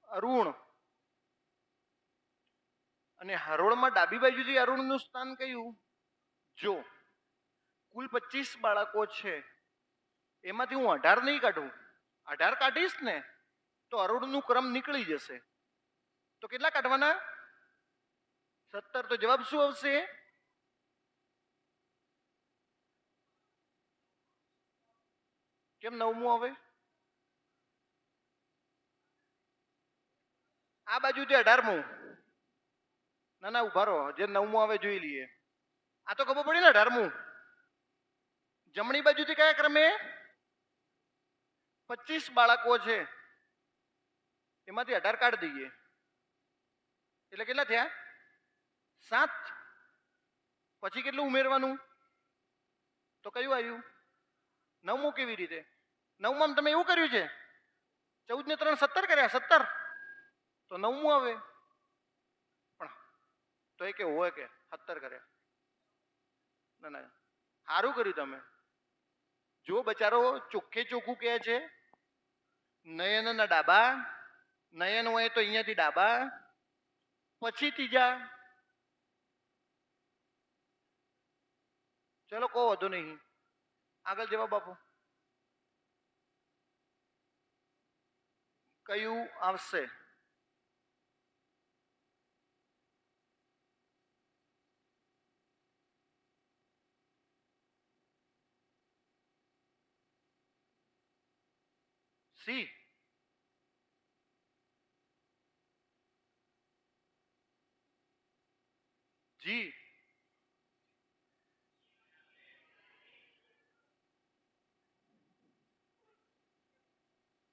અરુણ. અને હરોળમાં ડાબી બાજુથી અરુણનું સ્થાન કયું? જો કુલ 25 બાળકો છે એમાંથી હું 18 નહીં કાઢું, 18 કાઢીશ ને તો અરુણનું ક્રમ નીકળી જશે. તો કેટલા કાઢવાના? 17. તો જવાબ શું આવશે? કેમ 9મું આવે? આ બાજુથી 18મું. ના ના ઉભા રહો, જે 9મું આવે જોઈ લઈએ. આ તો ખબર પડી ને 18મું. જમણી બાજુથી કયા ક્રમે? 25 બાળકો છે એમાંથી 18 કાઢી દઈએ એટલે કેટલા થયા? 7. પછી કેટલું ઉમેરવાનું? તો કયું આવ્યું? 9મું. કેવી રીતે? 9માં તમે એવું કર્યું છે 14 ને 3 17 કર્યા, 17. તો 9મું આવે. પણ તો એ કે હોય કે 17 કર્યા. ના ના સારું કર્યું તમે. જો બચારો ચોખ્ખે ચોખ્ખું કહે છે નયનના ડાબા, નયન હોય તો અહીંયાથી ડાબા પછી 3જા. ચલો કહો વધુ નહીં, આગળ જવાબ આપો. કયું આવશે? સી. જી.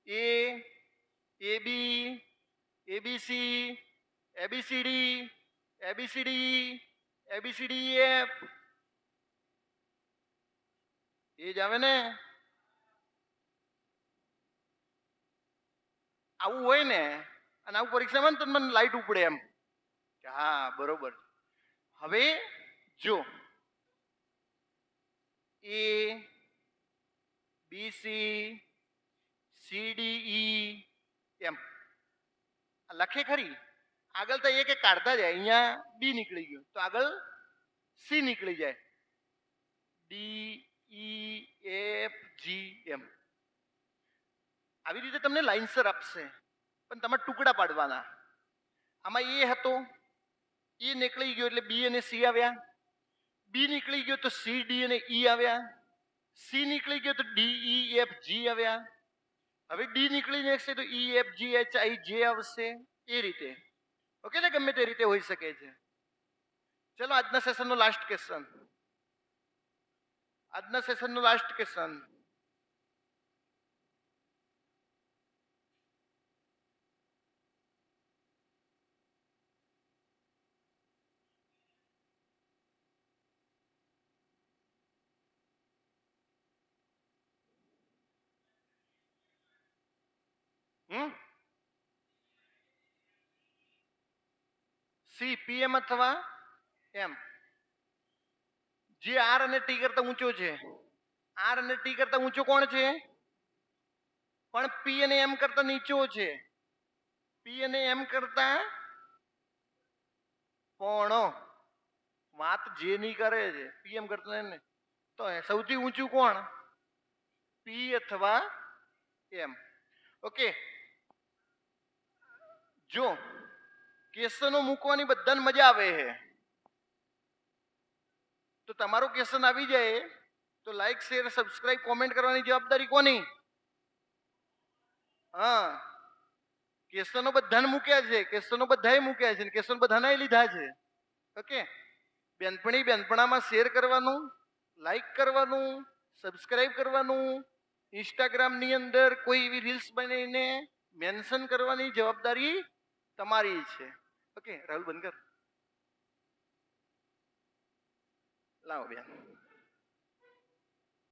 એ AB, ABC, ABCD, ABCD, ABCDEF. એ જ આવે ને? આવું હોય ને, અને આવું પરીક્ષામાં ને તો મને લાઈટ ઉપડે એમ કે હા બરોબર. હવે જો A, BC, CDE એમ લખે ખરી. આગળ તો એક કાઢતા જાય, અહીંયા B નીકળી ગયું તો આગળ C નીકળી જાય, D, E, F, G એમ. આવી રીતે તમને લાઈનસર આપશે, પણ તમારે ટુકડા પાડવાના. આમાં A હતો, E નીકળી ગયો એટલે B અને C આવ્યા. B નીકળી ગયો તો C, D અને E આવ્યા. C નીકળી ગયો તો D, E, F, G આવ્યા. હવે D નીકળી જશે તો E, F, G, H, I, J આવશે. એ રીતે ઓકે ને, ગમે તે રીતે હોઈ શકે છે. ચલો આજના સેશનનો લાસ્ટ ક્વેશ્ચન. આજના સેશનનો લાસ્ટ ક્વેશ્ચન. સી, પીએમ અથવા એમ. જે આર અને ટી કરતા ઊંચો છે. આર અને ટી કરતા ઊંચો કોણ છે? પણ પી અને એમ કરતા નીચો છે. પી અને એમ કરતા પોણો. વાત જે ની કરે છે પીએમ કરતા ને, તો સૌથી ઊંચું કોણ? પી અથવા એમ. ઓકે. જો ક્વેશ્ચનો મૂકવાની બધાને મજા આવે છે, તો તમારો ક્વેશ્ચન આવી જાય તો લાઈક, શેર, સબસ્ક્રાઇબ, કોમેન્ટ કરવાની જવાબદારી કોની? હા, ક્વેશ્ચનો બધાને મૂક્યા છે, ક્વેશ્ચનો બધાએ મૂક્યા છે, ક્વેશ્ચન બધાને લીધા છે. ઓકે. બેનપણી બેનપણામાં શેર કરવાનું, લાઈક કરવાનું, સબસ્ક્રાઇબ કરવાનું. ઇન્સ્ટાગ્રામની અંદર કોઈ એવી રીલ્સ બનાવીને મેન્શન કરવાની જવાબદારી તમારી છે. ઓકે રાહુલ બંધ કર. લાવો બેન.